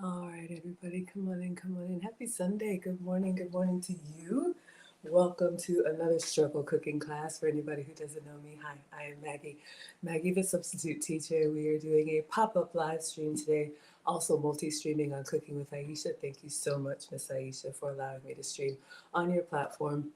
All right, everybody, come on in, come on in. Happy Sunday. Good morning to you. Welcome to another struggle cooking class. For anybody who doesn't know me, hi, I am Maggie. Maggie, the substitute teacher. We are doing a pop-up live stream today, also multi-streaming on Cooking with Aisha. Thank you so much, Miss Aisha, for allowing me to stream on your platform.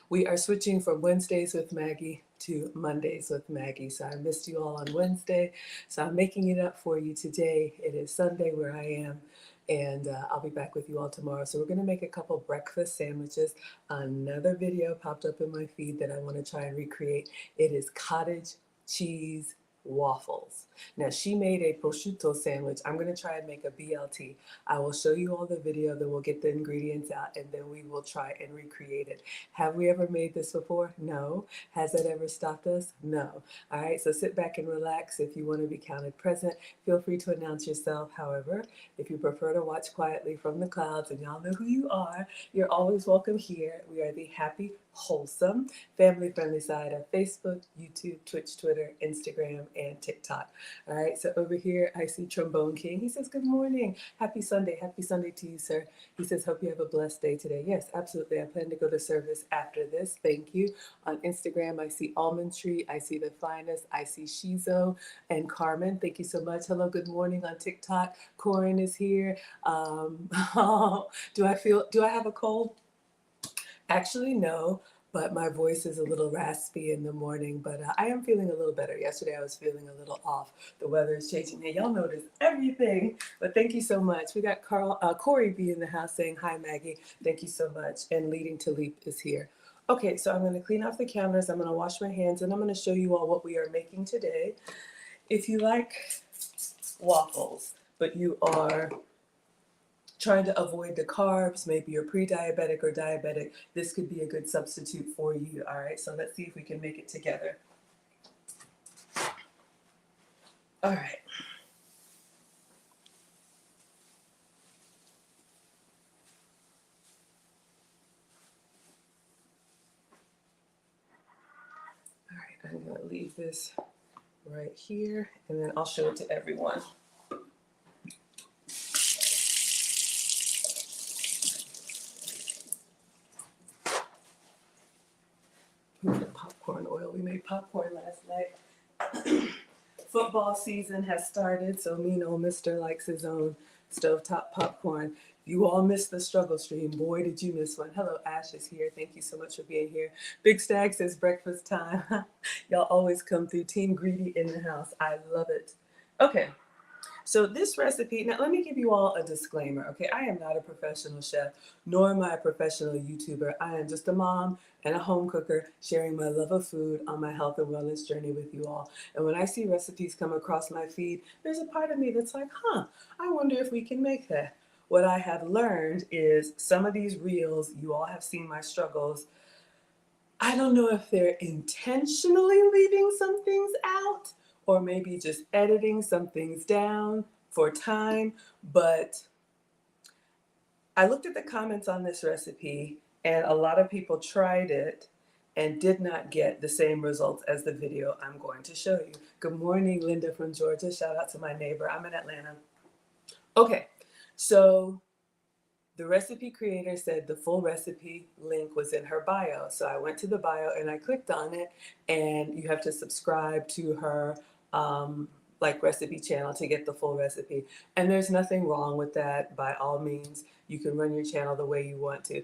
We are switching from Wednesdays with Maggie to Mondays with Maggie. So I missed you all on Wednesday. So I'm making it up for you today. It is Sunday where I am. And I'll be back with you all tomorrow. So we're going to make a couple breakfast sandwiches. Another video popped up in my feed that I want to try and recreate. It is cottage cheese waffles. Now she made a prosciutto sandwich. I'm going to try and make a BLT. I will show you all the video, then we'll get the ingredients out, and then we will try and recreate it. Have we ever made this before? No. Has that ever stopped us? No. All right, so sit back and relax. If you want to be counted present, feel free to announce yourself. However, if you prefer to watch quietly from the clouds, and y'all know who you are, you're always welcome here. We are the happy, wholesome, family-friendly side of Facebook, YouTube, Twitch, Twitter, Instagram, and TikTok. All right, so over here, I see Trombone King. He says, good morning. Happy Sunday. Happy Sunday to you, sir. He says, hope you have a blessed day today. Yes, absolutely. I plan to go to service after this. Thank you. On Instagram, I see Almond Tree. I see The Finest. I see Shizo and Carmen. Thank you so much. Hello, good morning on TikTok. Corin is here. Do I have a cold? Actually, no, but my voice is a little raspy in the morning, but I am feeling a little better. Yesterday I was feeling a little off. The weather is changing. Hey, y'all notice everything, but thank you so much. We got Corey B in the house saying, hi, Maggie. Thank you so much. And Leading to Leap is here. Okay, so I'm going to clean off the counters. I'm going to wash my hands, and I'm going to show you all what we are making today. If you like waffles, but you are trying to avoid the carbs, maybe you're pre-diabetic or diabetic, this could be a good substitute for you. All right, so let's see if we can make it together. All right. All right, I'm gonna leave this right here, and then I'll show it to everyone. Popcorn oil. We made popcorn last night. Football season has started, so mean old Mister likes his own stovetop popcorn. You all missed the struggle stream. Boy, did you miss one. Hello, Ash is here. Thank you so much for being here. Big Stag says breakfast time. Y'all always come through. Team Greedy in the house. I love it. Okay. So this recipe, now let me give you all a disclaimer, okay? I am not a professional chef, nor am I a professional YouTuber. I am just a mom and a home cooker sharing my love of food on my health and wellness journey with you all. And when I see recipes come across my feed, there's a part of me that's like, I wonder if we can make that. What I have learned is some of these reels, you all have seen my struggles. I don't know if they're intentionally leaving some things out or maybe just editing some things down for time, but I looked at the comments on this recipe and a lot of people tried it and did not get the same results as the video I'm going to show you. Good morning, Linda from Georgia. Shout out to my neighbor. I'm in Atlanta. Okay, so the recipe creator said the full recipe link was in her bio. So I went to the bio and I clicked on it, and you have to subscribe to her like recipe channel to get the full recipe. And there's nothing wrong with that. By all means, you can run your channel the way you want to.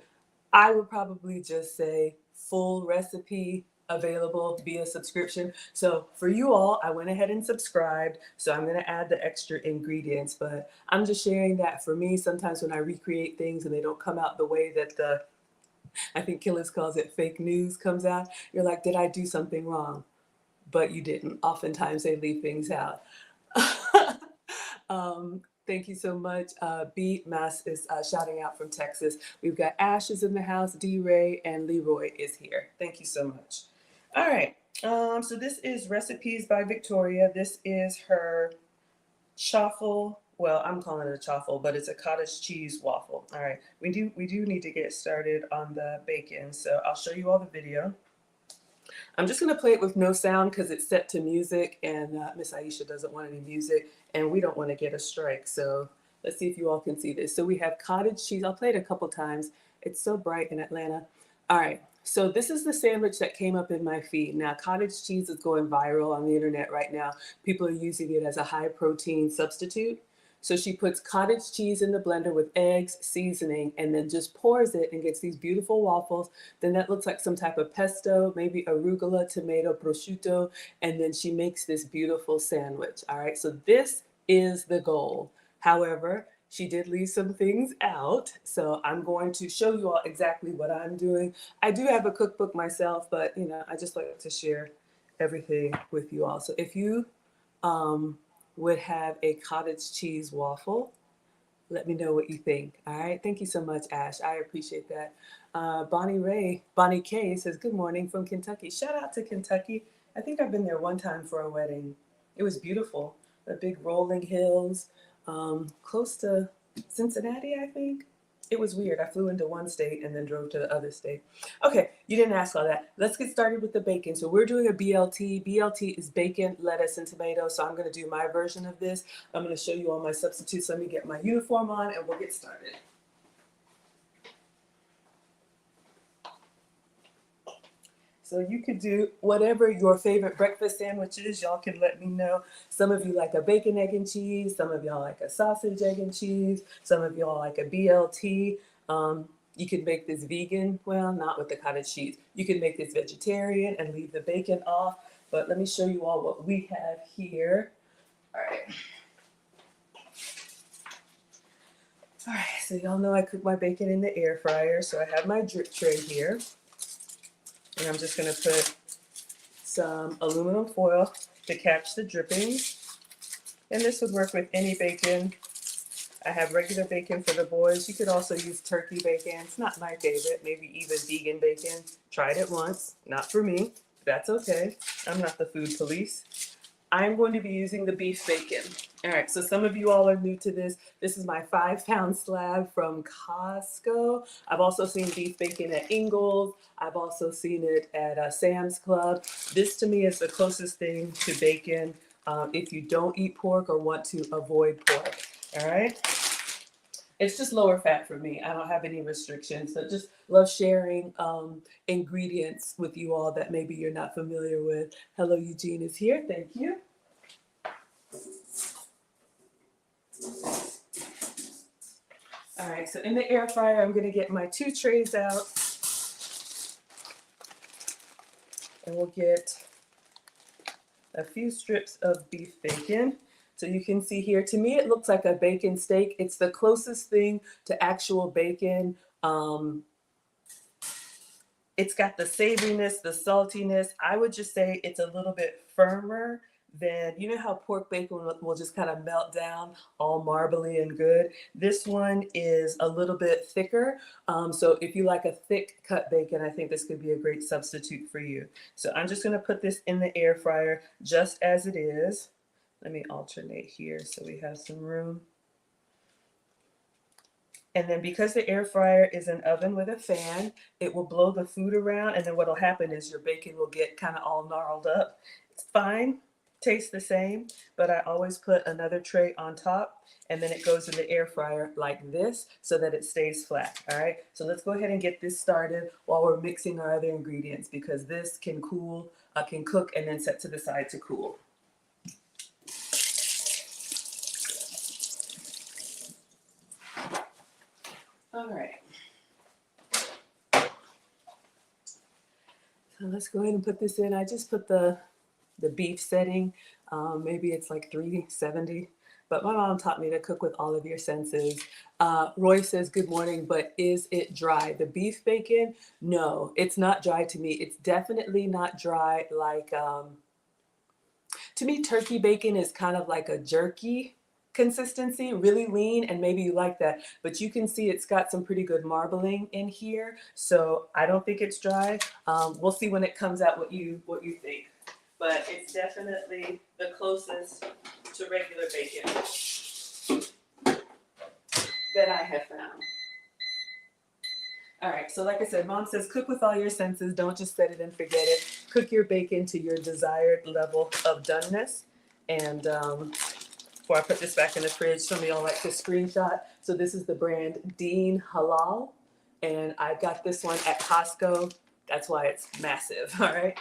I would probably just say full recipe available via subscription. So for you all, I went ahead and subscribed. So I'm going to add the extra ingredients, but I'm just sharing that for me. Sometimes when I recreate things and they don't come out the way that I think Killers calls it fake news comes out, you're like, did I do something wrong? But you didn't. Oftentimes they leave things out. Thank you so much. B Mass is shouting out from Texas. We've got Ash is in the house, D Ray, and Leroy is here. Thank you so much. All right. So this is Recipes by Victoria. This is her chaffle. Well, I'm calling it a chaffle, but it's a cottage cheese waffle. All right. We do need to get started on the bacon. So I'll show you all the video. I'm just going to play it with no sound because it's set to music, and Miss Aisha doesn't want any music, and we don't want to get a strike. So Let's see if you all can see this. So we have cottage cheese. I'll play it a couple times. It's so bright in Atlanta. All right. So this is the sandwich that came up in my feed. Now, cottage cheese is going viral on the internet right now. People are using it as a high protein substitute. So she puts cottage cheese in the blender with eggs, seasoning, and then just pours it and gets these beautiful waffles. Then that looks like some type of pesto, maybe arugula, tomato, prosciutto, and then she makes this beautiful sandwich. All right, so this is the goal. However, she did leave some things out, so I'm going to show you all exactly what I'm doing. I do have a cookbook myself, but you know, I just like to share everything with you all. So if you would have a cottage cheese waffle, let me know what you think. All right. Thank you so much, Ash. I appreciate that. Bonnie K says, good morning from Kentucky. Shout out to Kentucky. I think I've been there one time for a wedding. It was beautiful. The big rolling hills, close to Cincinnati, I think. It was weird. I flew into one state and then drove to the other state. Okay, you didn't ask all that. Let's get started with the bacon. So we're doing a BLT. BLT is bacon, lettuce, and tomato. So I'm going to do my version of this. I'm going to show you all my substitutes. Let me get my uniform on and we'll get started. So you could do whatever your favorite breakfast sandwich is. Y'all can let me know. Some of you like a bacon, egg, and cheese. Some of y'all like a sausage, egg, and cheese. Some of y'all like a BLT. You can make this vegan. Well, not with the cottage cheese. You can make this vegetarian and leave the bacon off. But let me show you all what we have here. All right. All right, so y'all know I cook my bacon in the air fryer. So I have my drip tray here. And I'm just going to put some aluminum foil to catch the drippings. And this would work with any bacon. I have regular bacon for the boys. You could also use turkey bacon. It's not my favorite, maybe even vegan bacon. Tried it once, not for me. That's okay. I'm not the food police. I'm going to be using the beef bacon. All right, so some of you all are new to this. This is my 5-pound slab from Costco. I've also seen beef bacon at Ingles. I've also seen it at Sam's Club. This to me is the closest thing to bacon if you don't eat pork or want to avoid pork. All right. It's just lower fat for me. I don't have any restrictions. So just love sharing ingredients with you all that maybe you're not familiar with. Hello, Eugene is here. Thank you. All right, so in the air fryer, I'm going to get my 2 trays out. And we'll get a few strips of beef bacon. So you can see here, to me, it looks like a bacon steak. It's the closest thing to actual bacon. It's got the savoriness, the saltiness. I would just say it's a little bit firmer than, you know how pork bacon will just kind of melt down all marbly and good. This one is a little bit thicker. So if you like a thick cut bacon, I think this could be a great substitute for you. So I'm just going to put this in the air fryer just as it is. Let me alternate here so we have some room. And then because the air fryer is an oven with a fan, it will blow the food around. And then what will happen is your bacon will get kind of all gnarled up. It's fine, tastes the same, but I always put another tray on top and then it goes in the air fryer like this so that it stays flat. All right, so let's go ahead and get this started while we're mixing our other ingredients because this can cook and then set to the side to cool. All right. So let's go ahead and put this in. I just put the beef setting. Maybe it's like 370. But my mom taught me to cook with all of your senses. Roy says, good morning, but is it dry? The beef bacon? No, it's not dry to me. It's definitely not dry like, to me, turkey bacon is kind of like a jerky consistency, really lean, and maybe you like that, but you can see it's got some pretty good marbling in here, so I don't think it's dry. We'll see when it comes out what you think, but it's definitely the closest to regular bacon that I have found. All right, so like I said, Mom says cook with all your senses, don't just set it and forget it. Cook your bacon to your desired level of doneness, and before I put this back in the fridge. Some of y'all like to screenshot. So this is the brand Dean Halal, and I got this one at Costco. That's why it's massive, all right?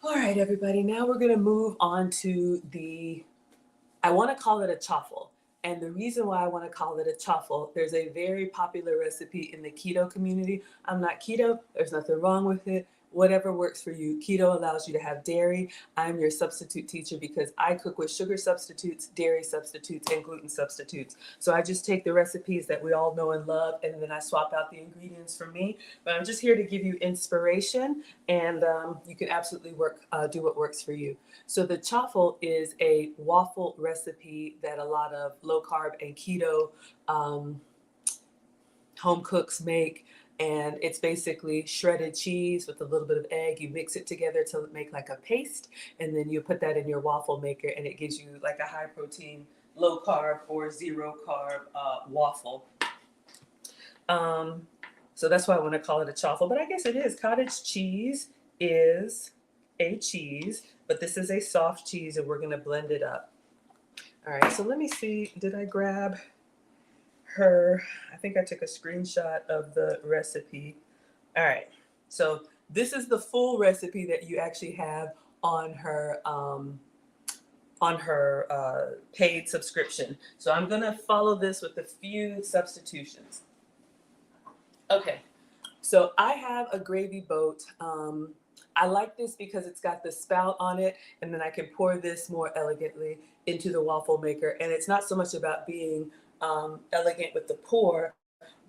All right, everybody, now we're gonna move on to I wanna call it a chaffle. And the reason why I wanna call it a chaffle, there's a very popular recipe in the keto community. I'm not keto, there's nothing wrong with it. Whatever works for you. Keto allows you to have dairy. I'm your substitute teacher because I cook with sugar substitutes, dairy substitutes, and gluten substitutes. So I just take the recipes that we all know and love, and then I swap out the ingredients for me. But I'm just here to give you inspiration, and you can absolutely do what works for you. So the chaffle is a waffle recipe that a lot of low carb and keto home cooks make. And it's basically shredded cheese with a little bit of egg. You mix it together to make like a paste, and then you put that in your waffle maker, and it gives you like a high protein, low carb or zero carb waffle. So that's why I want to call it a chaffle, but I guess it is. Cottage cheese is a cheese, but this is a soft cheese, and we're going to blend it up. All right, so let me see. Did I grab her? I think I took a screenshot of the recipe. All right, so this is the full recipe that you actually have on her paid subscription. So I'm gonna follow this with a few substitutions. Okay, so I have a gravy boat. I like this because it's got the spout on it, and then I can pour this more elegantly into the waffle maker. And it's not so much about being elegant with the pour,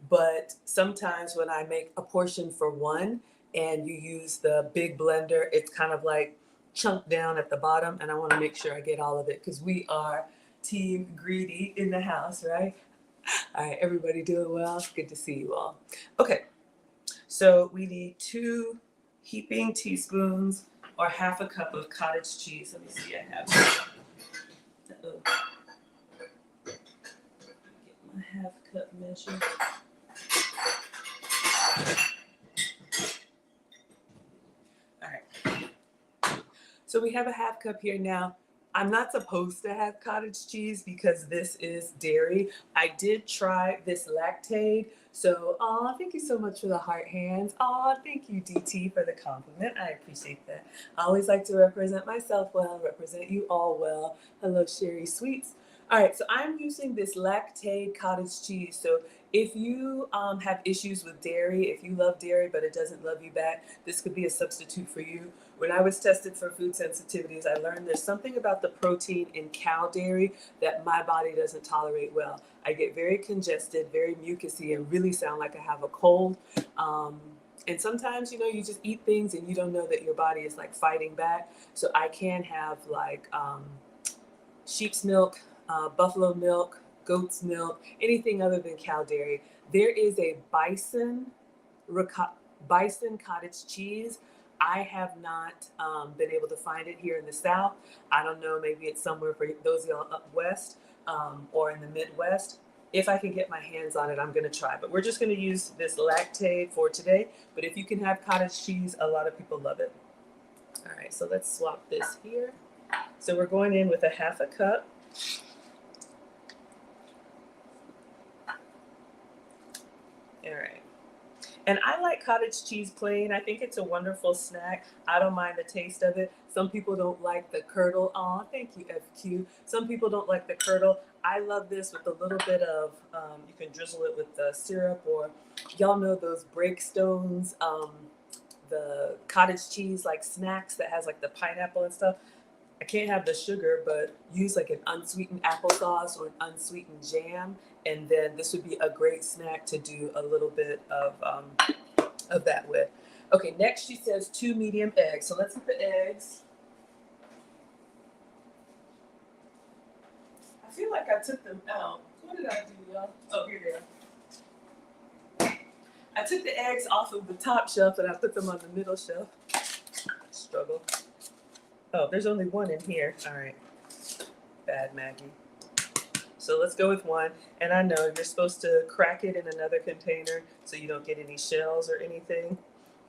but sometimes when I make a portion for one and you use the big blender, it's kind of like chunked down at the bottom, and I want to make sure I get all of it because we are team greedy in the house, right? All right, everybody doing well? Good to see you all. Okay, so we need 2 heaping teaspoons or half a cup of cottage cheese. Let me see, I have my half cup measure. All right. So we have a half cup here now. I'm not supposed to have cottage cheese because this is dairy. I did try this lactate. So, thank you so much for the heart hands. Thank you, DT, for the compliment. I appreciate that. I always like to represent myself well, represent you all well. Hello, Sherry Sweets. All right, so I'm using this lactate cottage cheese. So if you have issues with dairy, if you love dairy but it doesn't love you back, this could be a substitute for you. When I was tested for food sensitivities, I learned there's something about the protein in cow dairy that my body doesn't tolerate well. I get very congested, very mucousy, and really sound like I have a cold. And sometimes, you just eat things and you don't know that your body is like fighting back. So I can have like sheep's milk, buffalo milk, goat's milk, anything other than cow dairy. There is a bison cottage cheese. I have not been able to find it here in the South. I don't know, maybe it's somewhere for those of y'all up west or in the Midwest. If I can get my hands on it, I'm gonna try. But we're just gonna use this lactate for today. But if you can have cottage cheese, a lot of people love it. All right, so let's swap this here. So we're going in with a half a cup. All right. And I like cottage cheese plain. I think it's a wonderful snack. I don't mind the taste of it. Some people don't like the curdle. Thank you, FQ. Some people don't like the curdle. I love this with a little bit of, you can drizzle it with syrup, or y'all know those Breakstones, the cottage cheese like snacks that has like the pineapple and stuff. I can't have the sugar, but use like an unsweetened applesauce or an unsweetened jam, and then this would be a great snack to do a little bit of that with. Okay, next she says 2 medium eggs. So let's put the eggs. I feel like I took them out. What did I do, y'all? Oh, here they are. I took the eggs off of the top shelf and I put them on the middle shelf. Struggle. Oh, there's only one in here. All right. Bad Maggie. So let's go with one. And I know you're supposed to crack it in another container so you don't get any shells or anything.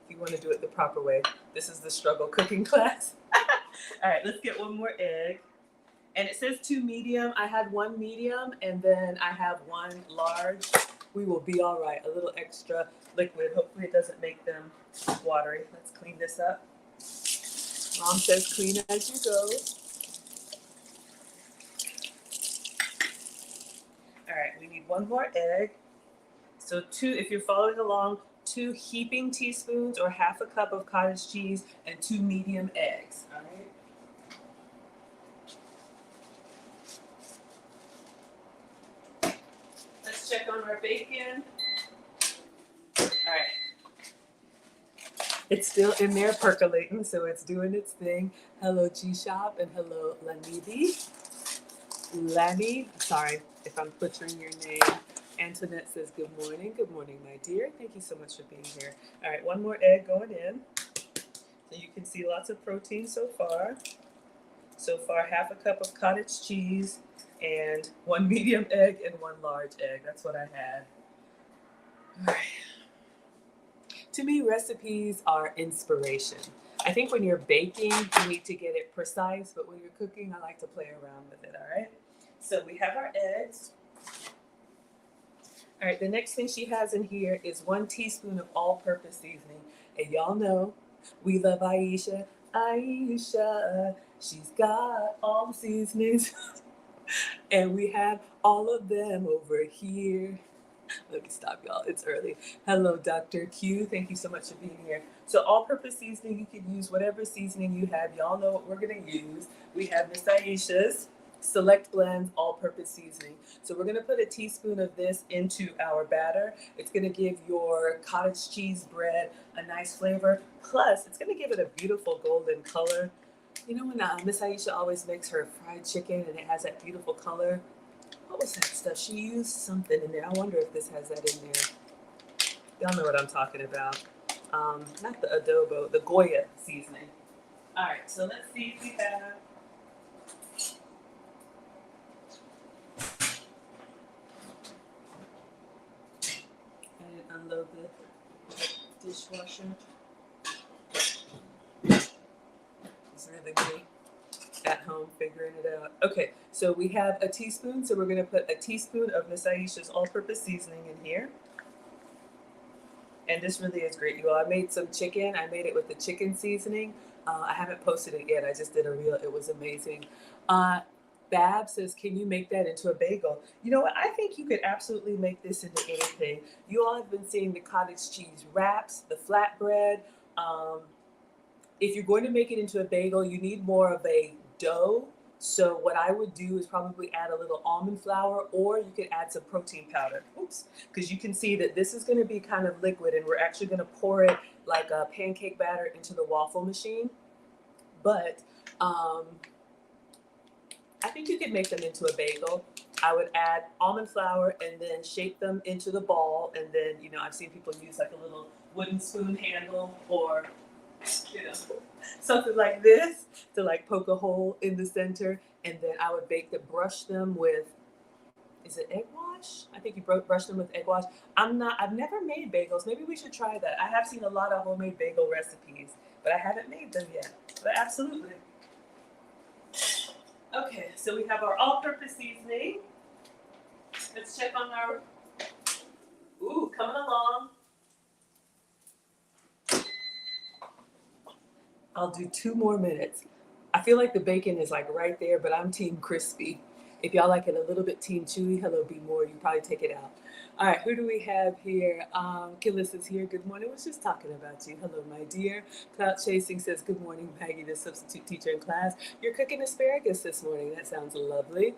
If you want to do it the proper way. This is the struggle cooking class. All right, let's get one more egg. And it says 2 medium. I had 1 medium and then I have 1 large. We will be all right. A little extra liquid. Hopefully it doesn't make them watery. Let's clean this up. Mom says clean as you go. All right, we need 1 more egg. So 2, if you're following along, 2 heaping teaspoons or half a cup of cottage cheese and 2 medium eggs. All right. Let's check on our bacon. All right. It's still in there percolating, so it's doing its thing. Hello, G-Shop, and hello, Lanibi. Lani, sorry if I'm butchering your name. Antoinette says, good morning. Good morning, my dear. Thank you so much for being here. All right, 1 more egg going in. So you can see lots of protein so far. So far, half a cup of cottage cheese and 1 medium egg and 1 large egg. That's what I had. All right. To me, recipes are inspiration. I think when you're baking, you need to get it precise, but when you're cooking, I like to play around with it, all right? So we have our eggs. All right, the next thing she has in here is 1 teaspoon of all-purpose seasoning. And y'all know, we love Aisha. Aisha, she's got all the seasonings. And we have all of them over here. Let me stop, y'all. It's early. Hello, Dr. Q. Thank you so much for being here. So all-purpose seasoning, you can use whatever seasoning you have. Y'all know what we're going to use. We have Miss Aisha's Select Blends all-purpose seasoning. So we're going to put a teaspoon of this into our batter. It's going to give your cottage cheese bread a nice flavor. Plus, it's going to give it a beautiful golden color. You know when Miss Aisha always makes her fried chicken and it has that beautiful color? What was that stuff? She used something in there. I wonder if this has that in there. Y'all know what I'm talking about. Not the adobo, the Goya seasoning. All right, so let's see if we have. I didn't unload the dishwasher. It's really me at home figuring it out. Okay, so we have a teaspoon, so we're going to put a teaspoon of Miss Aisha's all-purpose seasoning in here. And this really is great, you all. I made some chicken. I made it with the chicken seasoning. I haven't posted it yet. I just did a reel. It was amazing. Bab says, can you make that into a bagel? You know what? I think you could absolutely make this into anything. You all have been seeing the cottage cheese wraps, the flatbread. If you're going to make it into a bagel, you need more of a dough. So what I would do is probably add a little almond flour, or you could add some protein powder. Oops, because you can see that this is going to be kind of liquid, and we're actually going to pour it like a pancake batter into the waffle machine. But I think you could make them into a bagel. I would add almond flour and then shape them into the ball, and then I've seen people use like a little wooden spoon handle or something like this to like poke a hole in the center, and then I would brush them with, is it egg wash? I think you brush them with egg wash. I've never made bagels. Maybe we should try that. I have seen a lot of homemade bagel recipes, but I haven't made them yet. But absolutely. Okay, so we have our all-purpose seasoning. Let's check on our, coming along. I'll do 2 more minutes. I feel like the bacon is like right there, but I'm team crispy. If y'all like it a little bit team chewy, hello, be more. You probably take it out. All right, who do we have here? Killis is here. Good morning. I was just talking about you. Hello, my dear. Cloud Chasing says, good morning, Maggie, the substitute teacher in class. You're cooking asparagus this morning. That sounds lovely.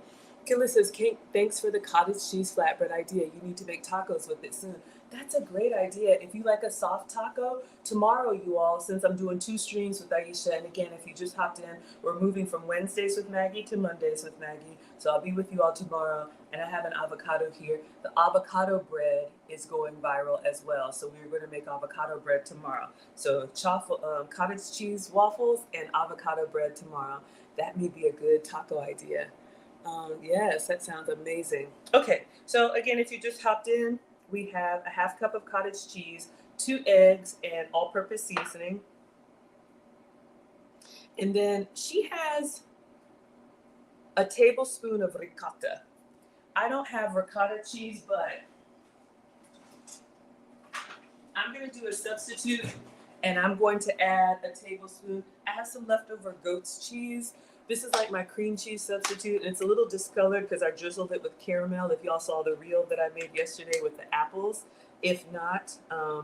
Killis says, Kate, thanks for the cottage cheese flatbread idea. You need to make tacos with it soon. That's a great idea. If you like a soft taco, tomorrow, you all, since I'm doing 2 streams with Aisha, and again, if you just hopped in, we're moving from Wednesdays with Maggie to Mondays with Maggie. So I'll be with you all tomorrow, and I have an avocado here. The avocado bread is going viral as well. So we're going to make avocado bread tomorrow. So cottage cheese waffles and avocado bread tomorrow. That may be a good taco idea. Yes, that sounds amazing. Okay, so again, if you just hopped in, we have a half cup of cottage cheese, 2 eggs, and all-purpose seasoning. And then she has a tablespoon of ricotta. I don't have ricotta cheese, but I'm going to do a substitute, and I'm going to add a tablespoon. I have some leftover goat's cheese. This is like my cream cheese substitute. It's a little discolored because I drizzled it with caramel. If y'all saw the reel that I made yesterday with the apples. If not, let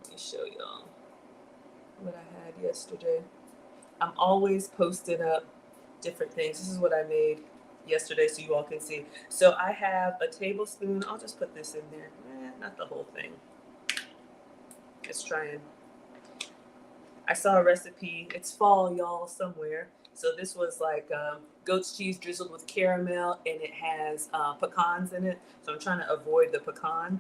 me show y'all what I had yesterday. I'm always posting up different things. This is what I made yesterday so you all can see. So I have a tablespoon. I'll just put this in there. Not the whole thing. Let's try and I saw a recipe. It's fall, y'all, somewhere. So this was like goat's cheese drizzled with caramel, and it has pecans in it. So I'm trying to avoid the pecan.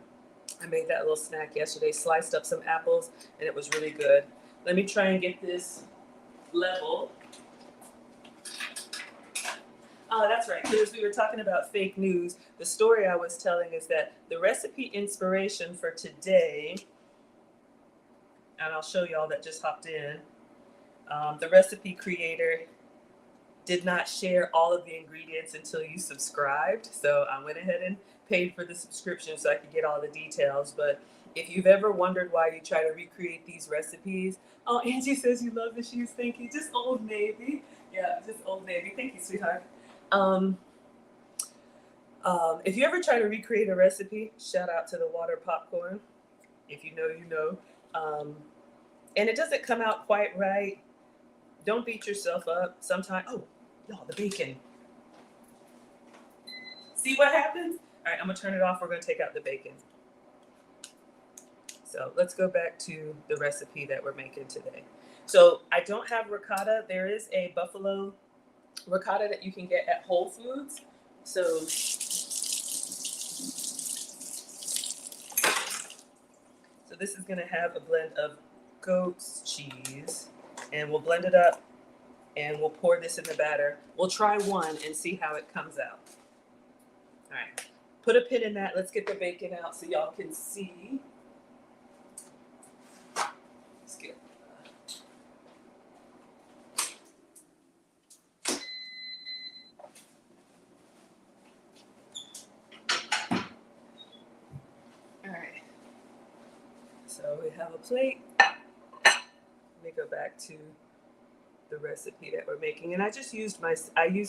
I made that little snack yesterday, sliced up some apples, and it was really good. Let me try and get this level. Oh, that's right. Because we were talking about fake news. The story I was telling is that the recipe inspiration for today, and I'll show y'all that just hopped in, the recipe creator did not share all of the ingredients until you subscribed. So I went ahead and paid for the subscription so I could get all the details. But if you've ever wondered why you try to recreate these recipes, oh, Angie says you love the shoes. Thank you. Just Old Navy. Yeah, just Old Navy. Thank you, sweetheart. If you ever try to recreate a recipe, shout out to the water popcorn. If you know, you know. And it doesn't come out quite right. Don't beat yourself up. Sometimes, oh, y'all, the bacon. See what happens? All right, I'm gonna turn it off. We're gonna take out the bacon. So let's go back to the recipe that we're making today. So I don't have ricotta. There is a buffalo ricotta that you can get at Whole Foods. So this is gonna have a blend of goat's cheese, and we'll blend it up and we'll pour this in the batter. We'll try one and see how it comes out. All right, put a pin in that. Let's get the bacon out so y'all can see. Let's get all right. So we have a plate. Let me go back to the recipe that we're making, and I used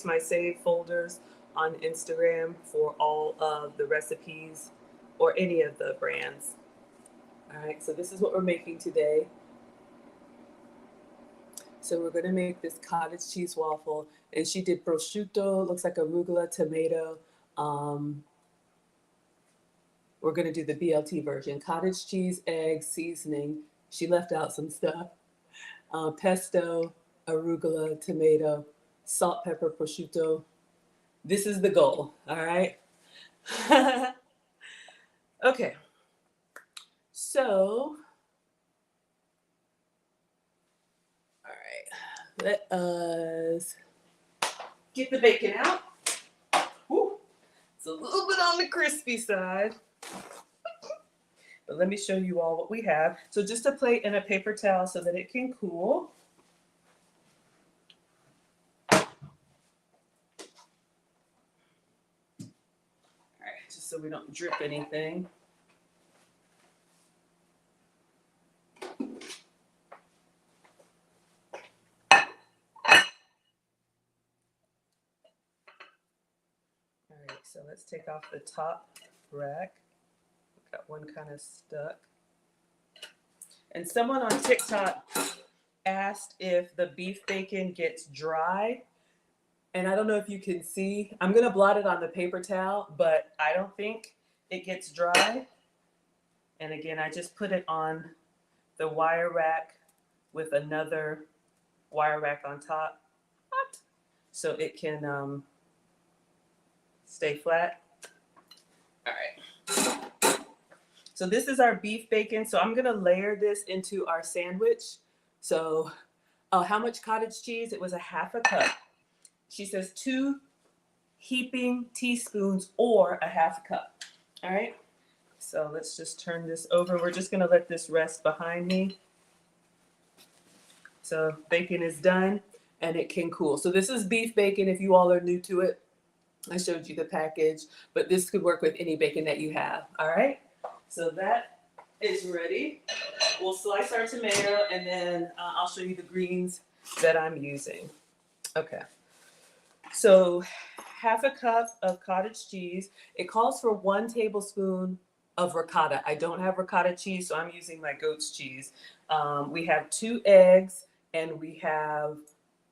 my saved folders on Instagram for all of the recipes or any of the brands. All right, so this is what we're making today. So we're gonna make this cottage cheese waffle, and she did prosciutto, looks like arugula, tomato. We're gonna do the BLT version: cottage cheese, egg, seasoning. She left out some stuff. Pesto, arugula, tomato, salt, pepper, prosciutto. This is the goal, all right? Okay, so, all right, let us get the bacon out. Woo. It's a little bit on the crispy side, but let me show you all what we have. So just a plate and a paper towel so that it can cool. So we don't drip anything. All right, so let's take off the top rack. Got one kind of stuck. And someone on TikTok asked if the beef bacon gets dry. And I don't know if you can see, I'm gonna blot it on the paper towel, but I don't think it gets dry. And again, I just put it on the wire rack with another wire rack on top, so it can stay flat. All right. So this is our beef bacon. So I'm gonna layer this into our sandwich. So how much cottage cheese? It was a half a cup. She says 2 heaping teaspoons or a half cup. All right. So let's just turn this over. We're just going to let this rest behind me. So bacon is done and it can cool. So this is beef bacon if you all are new to it. I showed you the package, but this could work with any bacon that you have. All right. So that is ready. We'll slice our tomato and then I'll show you the greens that I'm using. Okay. So half a cup of cottage cheese. It calls for 1 tablespoon of ricotta. I don't have ricotta cheese, so I'm using my goat's cheese. We have 2 eggs and we have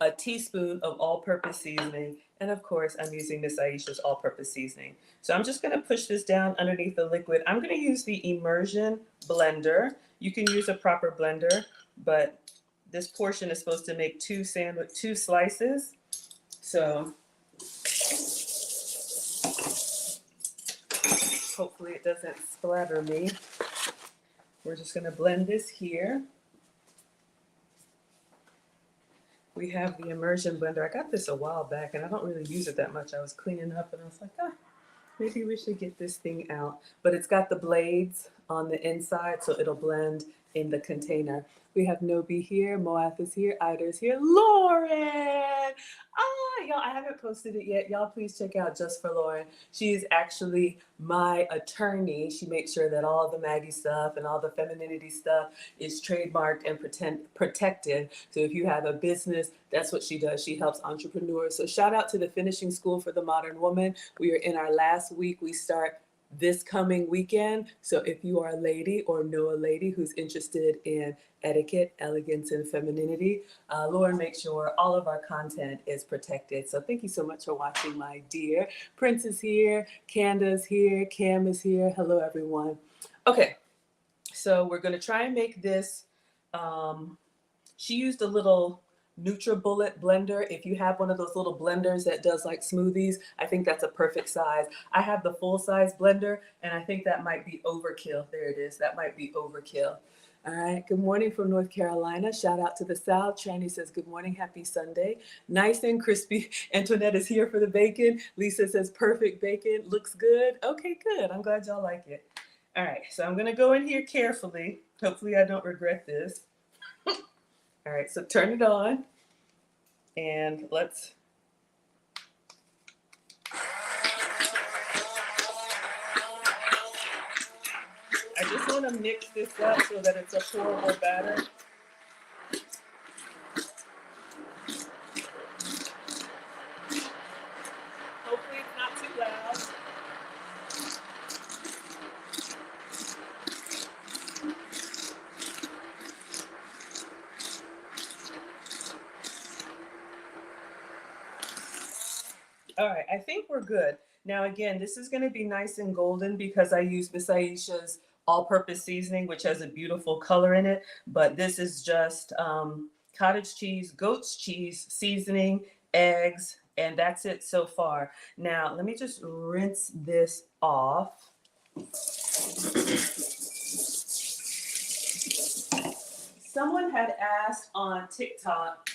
a teaspoon of all-purpose seasoning. And of course, I'm using Miss Aisha's all-purpose seasoning. So I'm just gonna push this down underneath the liquid. I'm gonna use the immersion blender. You can use a proper blender, but this portion is supposed to make 2 slices. So hopefully it doesn't splatter me. We're just gonna blend this here. We have the immersion blender. I got this a while back and I don't really use it that much. I was cleaning up and I was like, maybe we should get this thing out. But it's got the blades on the inside, so it'll blend in the container. We have Nobi here, Moath is here, Ida's here, Lauren! Y'all, I haven't posted it yet. Y'all please check out Just for Lauren. She is actually my attorney. She makes sure that all the Maggie stuff and all the femininity stuff is trademarked and protected. So if you have a business, that's what she does. She helps entrepreneurs. So shout out to the Finishing School for the Modern Woman. We are in our last week. We start this coming weekend. So if you are a lady or know a lady who's interested in etiquette, elegance, and femininity, Lauren makes sure all of our content is protected. So thank you so much for watching, my dear. Prince is here, Canda's here, Cam is here. Hello, everyone. Okay, so we're gonna try and make this. She used a little NutriBullet blender. If you have one of those little blenders that does like smoothies, I think that's a perfect size. I have the full size blender and I think that might be overkill. There it is. That might be overkill. All right. Good morning from North Carolina. Shout out to the South. Shani says, good morning. Happy Sunday. Nice and crispy. Antoinette is here for the bacon. Lisa says, perfect bacon. Looks good. Okay, good. I'm glad y'all like it. All right. So I'm going to go in here carefully. Hopefully I don't regret this. All right, so turn it on and let's. I just want to mix this up so that it's a pourable batter. Hopefully it's not too loud. All right, I think we're good. Now, again, this is going to be nice and golden because I use Miss Aisha's all-purpose seasoning, which has a beautiful color in it. But this is just cottage cheese, goat's cheese, seasoning, eggs, and that's it so far. Now, let me just rinse this off. Someone had asked on TikTok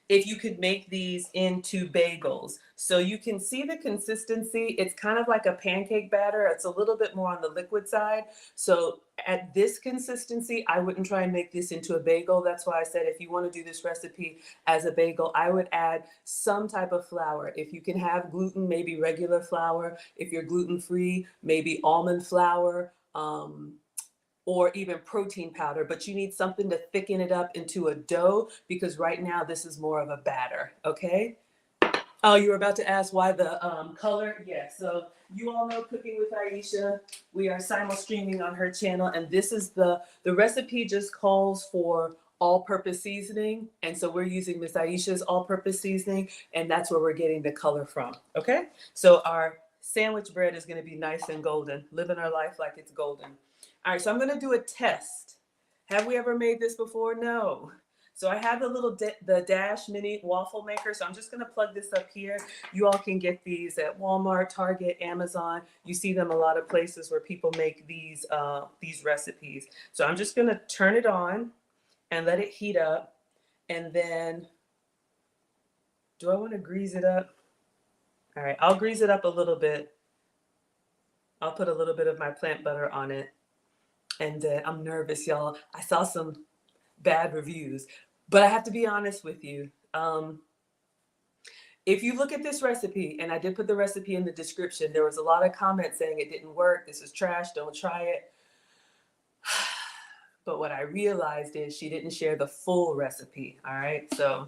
if you could make these into bagels. So you can see the consistency. It's kind of like a pancake batter. It's a little bit more on the liquid side. So at this consistency, I wouldn't try and make this into a bagel. That's why I said if you want to do this recipe as a bagel, I would add some type of flour. If you can have gluten, maybe regular flour. If you're gluten-free, maybe almond flour. Or even protein powder, but you need something to thicken it up into a dough because right now this is more of a batter, okay? Oh, you were about to ask why the color? Yeah, so you all know Cooking with Aisha. We are simul-streaming on her channel, and this is the recipe just calls for all-purpose seasoning, and so we're using Miss Aisha's all-purpose seasoning, and that's where we're getting the color from, okay? So our sandwich bread is gonna be nice and golden, living our life like it's golden. All right, so I'm gonna do a test. Have we ever made this before? No. So I have the little the Dash mini waffle maker. So I'm just gonna plug this up here. You all can get these at Walmart, Target, Amazon. You see them a lot of places where people make these recipes. So I'm just gonna turn it on and let it heat up. And then Do I want to grease it up? All right, I'll grease it up a little bit. I'll put a little bit of my plant butter on it. And I'm nervous, y'all. I saw some bad reviews, but I have to be honest with you. If you look at this recipe, and I did put the recipe in the description, there was a lot of comments saying it didn't work. This is trash. Don't try it. But what I realized is she didn't share the full recipe. All right. So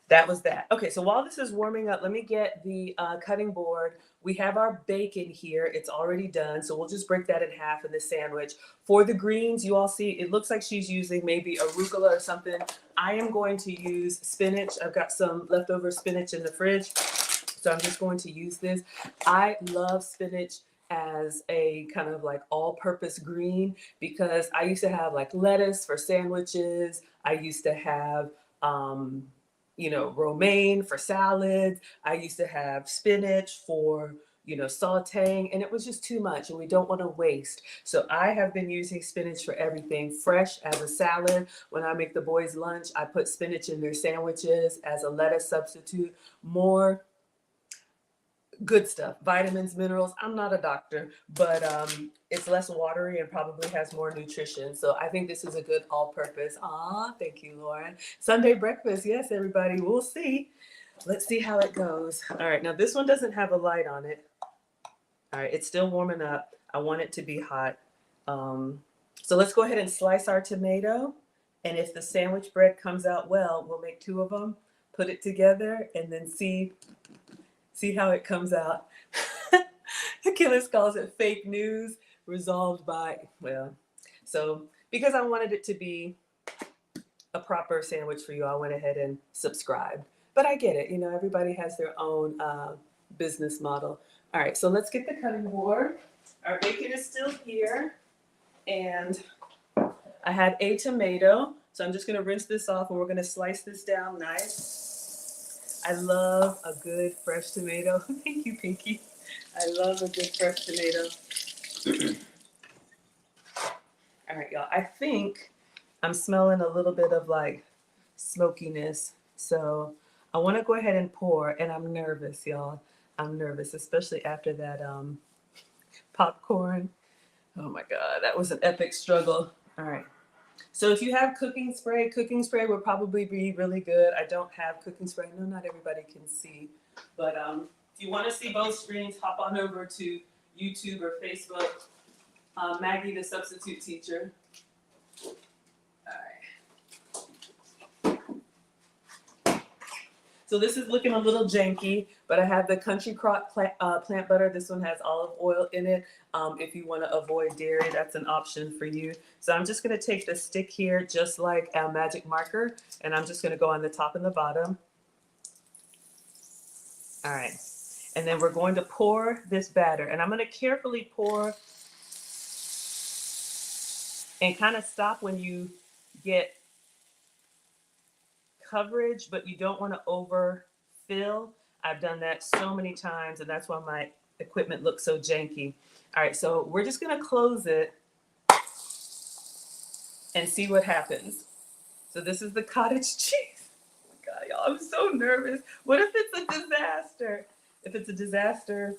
that was that. Okay, so while this is warming up, let me get the cutting board. We have our bacon here. It's already done, so we'll just break that in half in the sandwich. For the greens, you all see, it looks like she's using maybe arugula or something. I am going to use spinach. I've got some leftover spinach in the fridge, so I'm just going to use this. I love spinach as a kind of like all-purpose green because I used to have like lettuce for sandwiches. I used to have romaine for salads. I used to have spinach for, sauteing, and it was just too much and we don't want to waste. So I have been using spinach for everything, fresh as a salad. When I make the boys lunch, I put spinach in their sandwiches as a lettuce substitute. More good stuff, vitamins, minerals. I'm not a doctor, but it's less watery and probably has more nutrition. So I think this is a good all-purpose. Thank you, Lauren. Sunday breakfast. Yes, everybody. We'll see. Let's see how it goes. All right. Now this one doesn't have a light on it. All right. It's still warming up. I want it to be hot. So let's go ahead and slice our tomato. And if the sandwich bread comes out well, we'll make 2 of them, put it together, and then see how it comes out. Achilles calls it fake news resolved by, so because I wanted it to be a proper sandwich for you, I went ahead and subscribed. But I get it, everybody has their own business model. All right, so let's get the cutting board. Our bacon is still here, and I had a tomato, so I'm just gonna rinse this off and we're gonna slice this down nice. I love a good fresh tomato. Thank you, Pinky. I love a good fresh tomato. All right, y'all. I think I'm smelling a little bit of like smokiness. So I want to go ahead and pour, and I'm nervous, y'all. I'm nervous, especially after that popcorn. Oh my God, that was an epic struggle. All right. So if you have cooking spray would probably be really good. I don't have cooking spray. No, not everybody can see. But if you want to see both screens, hop on over to YouTube or Facebook. Maggie, the substitute teacher. All right. So this is looking a little janky, but I have the Country Crock plant butter. This one has olive oil in it. If you want to avoid dairy, that's an option for you. So I'm just going to take the stick here, just like a magic marker, and I'm just going to go on the top and the bottom. All right. And then we're going to pour this batter, and I'm going to carefully pour and kind of stop when you get coverage, but you don't want to overfill. I've done that so many times, and that's why my equipment looks so janky. All right, so we're just going to close it and see what happens. So this is the cottage cheese. Oh my God, y'all, I'm so nervous. What if it's a disaster? If it's a disaster,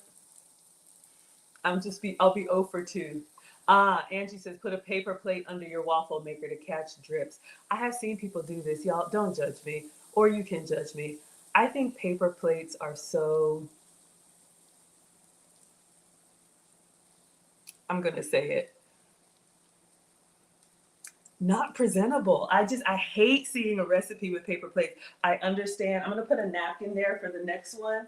I'll be 0 for 2. Angie says, put a paper plate under your waffle maker to catch drips. I have seen people do this. Y'all, don't judge me, or you can judge me. I think paper plates are so, I'm going to say it, not presentable. I hate seeing a recipe with paper plates. I understand. I'm going to put a napkin there for the next one.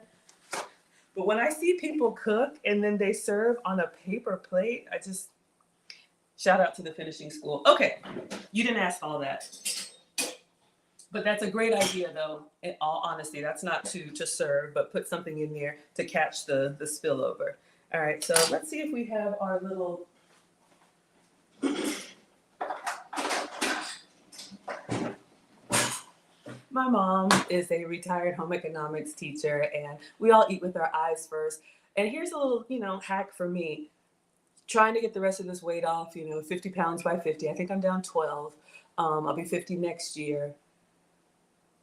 But when I see people cook and then they serve on a paper plate, shout out to the finishing school. Okay, you didn't ask all that. But that's a great idea, though, in all honesty. That's not to serve, but put something in there to catch the spillover. All right, so let's see if we have our little... My mom is a retired home economics teacher, and we all eat with our eyes first. And here's a little, hack for me. Trying to get the rest of this weight off, 50 pounds by 50. I think I'm down 12. I'll be 50 next year.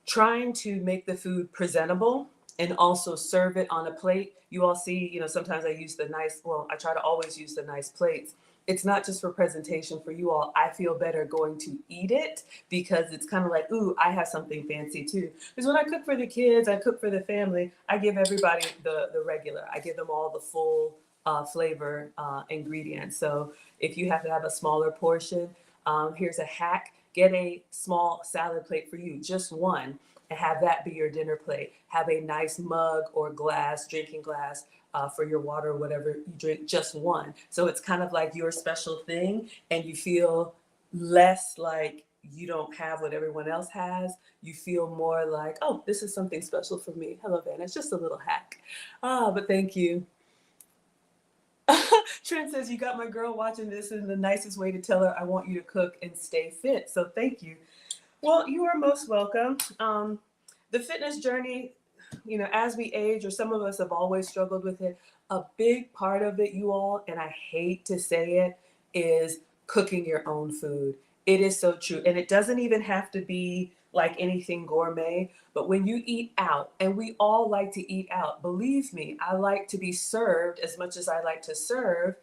trying to make the food presentable and also serve it on a plate. You all see, sometimes I use I try to always use the nice plates. It's not just for presentation for you all. I feel better going to eat it because it's kind of like, ooh, I have something fancy too. Because when I cook for the kids, I cook for the family, I give everybody the regular. I give them all the full flavor ingredients. So if you have to have a smaller portion, here's a hack. Get a small salad plate for you, just one, and have that be your dinner plate. Have a nice mug or glass, drinking glass, for your water or whatever you drink, just one. So it's kind of like your special thing, and you feel less like you don't have what everyone else has. You feel more like, oh, this is something special for me. Hello, Van. It's just a little hack. But thank you. Trent says, you got my girl watching this, and the nicest way to tell her I want you to cook and stay fit. So thank you. Well, you are most welcome. The fitness journey, as we age, or some of us have always struggled with it, a big part of it, you all, and I hate to say it, is cooking your own food. It is so true. And it doesn't even have to be like anything gourmet, but when you eat out, and we all like to eat out, believe me, I like to be served as much as I like to serve,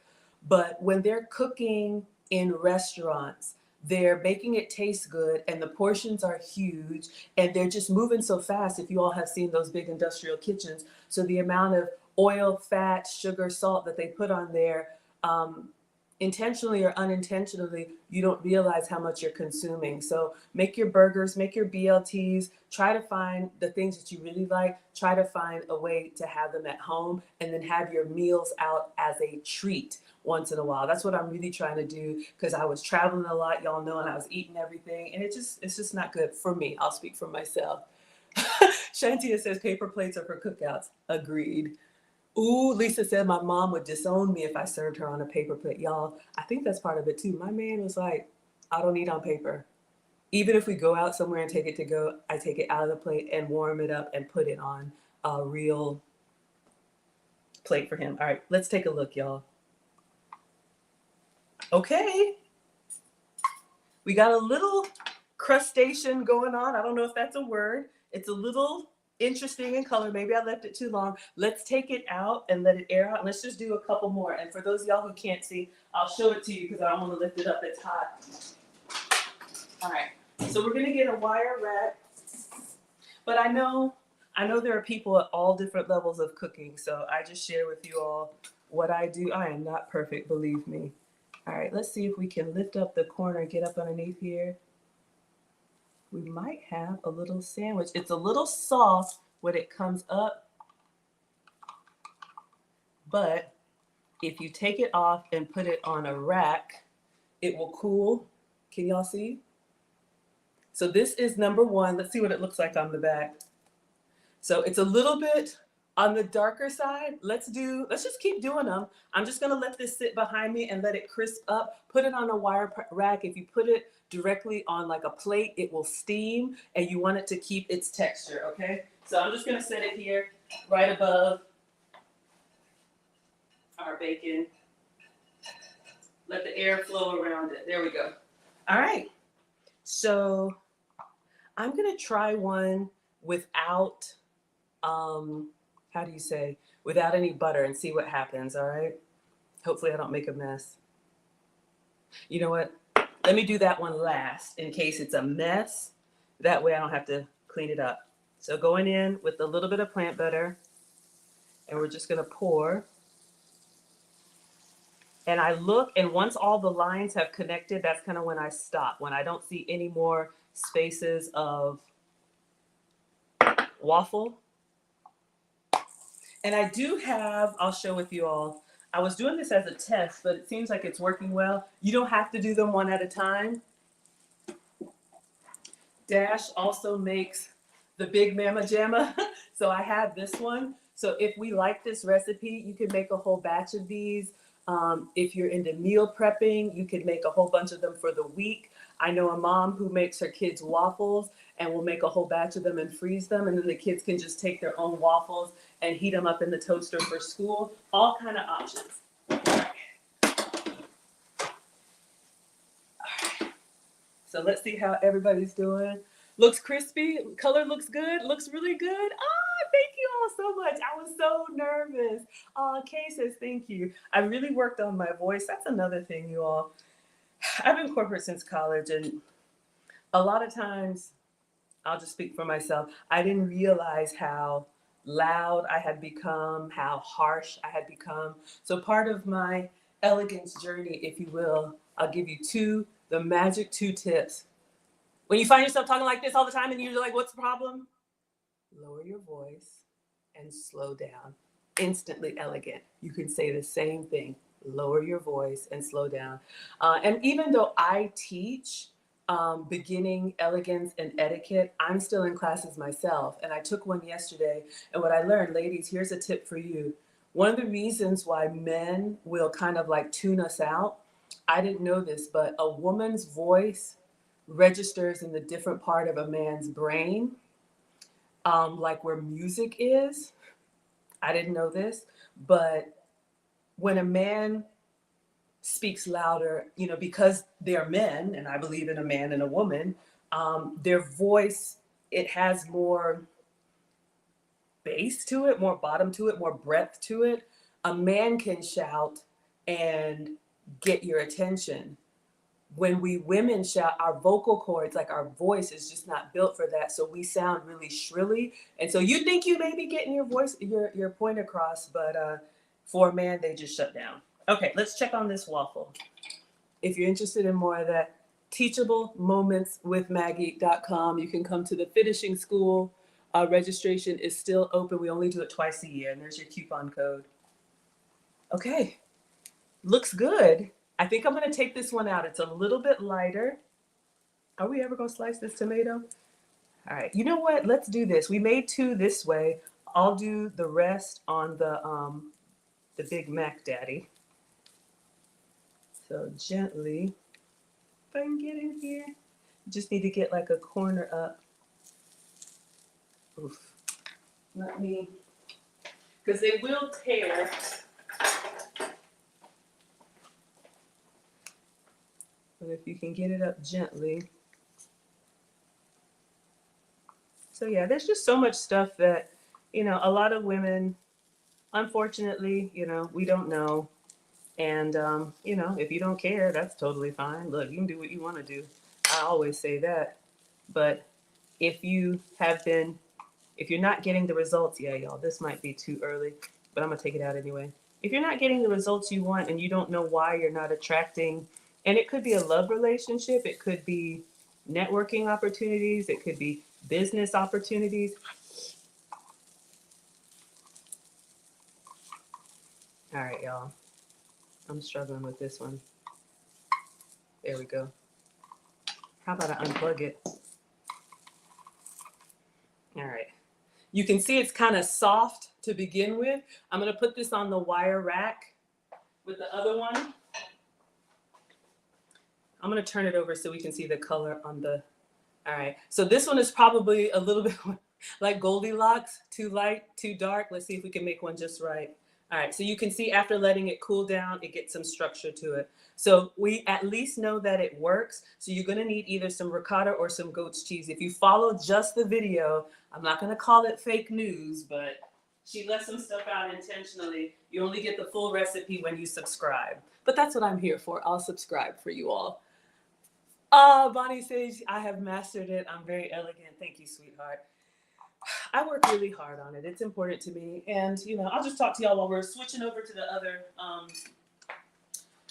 but when they're cooking in restaurants, they're making it taste good and the portions are huge and they're just moving so fast. If you all have seen those big industrial kitchens, so the amount of oil, fat, sugar, salt that they put on there, intentionally or unintentionally, you don't realize how much you're consuming. So make your burgers, make your BLTs, try to find the things that you really like, try to find a way to have them at home, and then have your meals out as a treat once in a while. That's what I'm really trying to do, because I was traveling a lot, y'all know, and I was eating everything, and it's just not good for me. I'll speak for myself. Shantia says paper plates are for cookouts. Agreed. Ooh, Lisa said my mom would disown me if I served her on a paper plate. Y'all, I think that's part of it too. My man was like, I don't eat on paper. Even if we go out somewhere and take it to go, I take it out of the plate and warm it up and put it on a real plate for him. All right, let's take a look, y'all. Okay. We got a little crustacean going on. I don't know if that's a word. It's a little interesting in color. Maybe I left it too long. Let's take it out and let it air out. Let's just do a couple more. And for those of y'all who can't see, I'll show it to you because I don't want to lift it up. It's hot. All right. So we're going to get a wire rack. But I know there are people at all different levels of cooking. So I just share with you all what I do. I am not perfect, believe me. All right, let's see if we can lift up the corner and get up underneath here. We might have a little sandwich. It's a little soft when it comes up, but if you take it off and put it on a rack, it will cool. Can y'all see? So this is number one. Let's see what it looks like on the back. So it's a little bit on the darker side. Let's just keep doing them. I'm just gonna let this sit behind me and let it crisp up. Put it on a wire rack. If you put it directly on like a plate, it will steam, and you want it to keep its texture, okay? So I'm just gonna set it here right above our bacon. Let the air flow around it. There we go. All right, so I'm gonna try one without, how do you say, without any butter and see what happens, all right? Hopefully I don't make a mess. You know what? Let me do that one last in case it's a mess. That way I don't have to clean it up. So going in with a little bit of plant butter, and we're just gonna pour. And I look, and once all the lines have connected, that's kind of when I stop, when I don't see any more spaces of waffle. And I do have, I'll share with you all, I was doing this as a test, but it seems like it's working well. You don't have to do them one at a time. Dash also makes the Big Mama Jamma. So I have this one. So if we like this recipe, you can make a whole batch of these. If you're into meal prepping, you could make a whole bunch of them for the week. I know a mom who makes her kids waffles and will make a whole batch of them and freeze them. And then the kids can just take their own waffles and heat them up in the toaster for school. All kind of options. All right. So let's see how everybody's doing. Looks crispy, color looks good, looks really good. Thank you all so much. I was so nervous. Kay says thank you. I really worked on my voice. That's another thing, you all. I've been corporate since college, and a lot of times, I'll just speak for myself, I didn't realize how loud I had become, how harsh I had become. So part of my elegance journey, if you will, I'll give you the magic two tips. When you find yourself talking like this all the time and you're like, what's the problem? Lower your voice and slow down. Instantly elegant. You can say the same thing. Lower your voice and slow down. And even though I teach beginning elegance and etiquette, I'm still in classes myself. And I took one yesterday. And what I learned, ladies, here's a tip for you. One of the reasons why men will kind of like tune us out, I didn't know this, but a woman's voice registers in the different part of a man's brain, like where music is. I didn't know this, but when a man speaks louder, because they're men, and I believe in a man and a woman, their voice, it has more bass to it, more bottom to it, more breadth to it. A man can shout and get your attention. When we women shout, our vocal cords, like our voice is just not built for that. So we sound really shrilly. And so you think you may be getting your voice, your point across, but for a man, they just shut down. Okay, let's check on this waffle. If you're interested in more of that, teachablemomentswithmaggie.com. You can come to the finishing school. Registration is still open. We only do it twice a year, and there's your coupon code. Okay, looks good. I think I'm gonna take this one out. It's a little bit lighter. Are we ever gonna slice this tomato? All right, you know what? Let's do this. We made two this way. I'll do the rest on the Big Mac Daddy. So gently, if I can get in here, just need to get like a corner up. Oof. Let me, because they will tear. But if you can get it up gently. So yeah, there's just so much stuff that, a lot of women, unfortunately, we don't know. And, if you don't care, that's totally fine. Look, you can do what you want to do. I always say that. But if you're not getting the results, yeah, y'all, this might be too early, but I'm going to take it out anyway. If you're not getting the results you want and you don't know why you're not attracting, and it could be a love relationship, it could be networking opportunities, it could be business opportunities. All right, y'all. I'm struggling with this one. There we go. How about I unplug it? All right. You can see it's kind of soft to begin with. I'm going to put this on the wire rack with the other one. I'm going to turn it over so we can see the color on the... All right. So this one is probably a little bit like Goldilocks, too light, too dark. Let's see if we can make one just right. All right, so you can see after letting it cool down, it gets some structure to it. So we at least know that it works. So you're gonna need either some ricotta or some goat's cheese. If you follow just the video, I'm not gonna call it fake news, but she left some stuff out intentionally. You only get the full recipe when you subscribe. But that's what I'm here for. I'll subscribe for you all. Bonnie says, I have mastered it. I'm very elegant. Thank you, sweetheart. I work really hard on it. It's important to me. And, I'll just talk to y'all while we're switching over to the other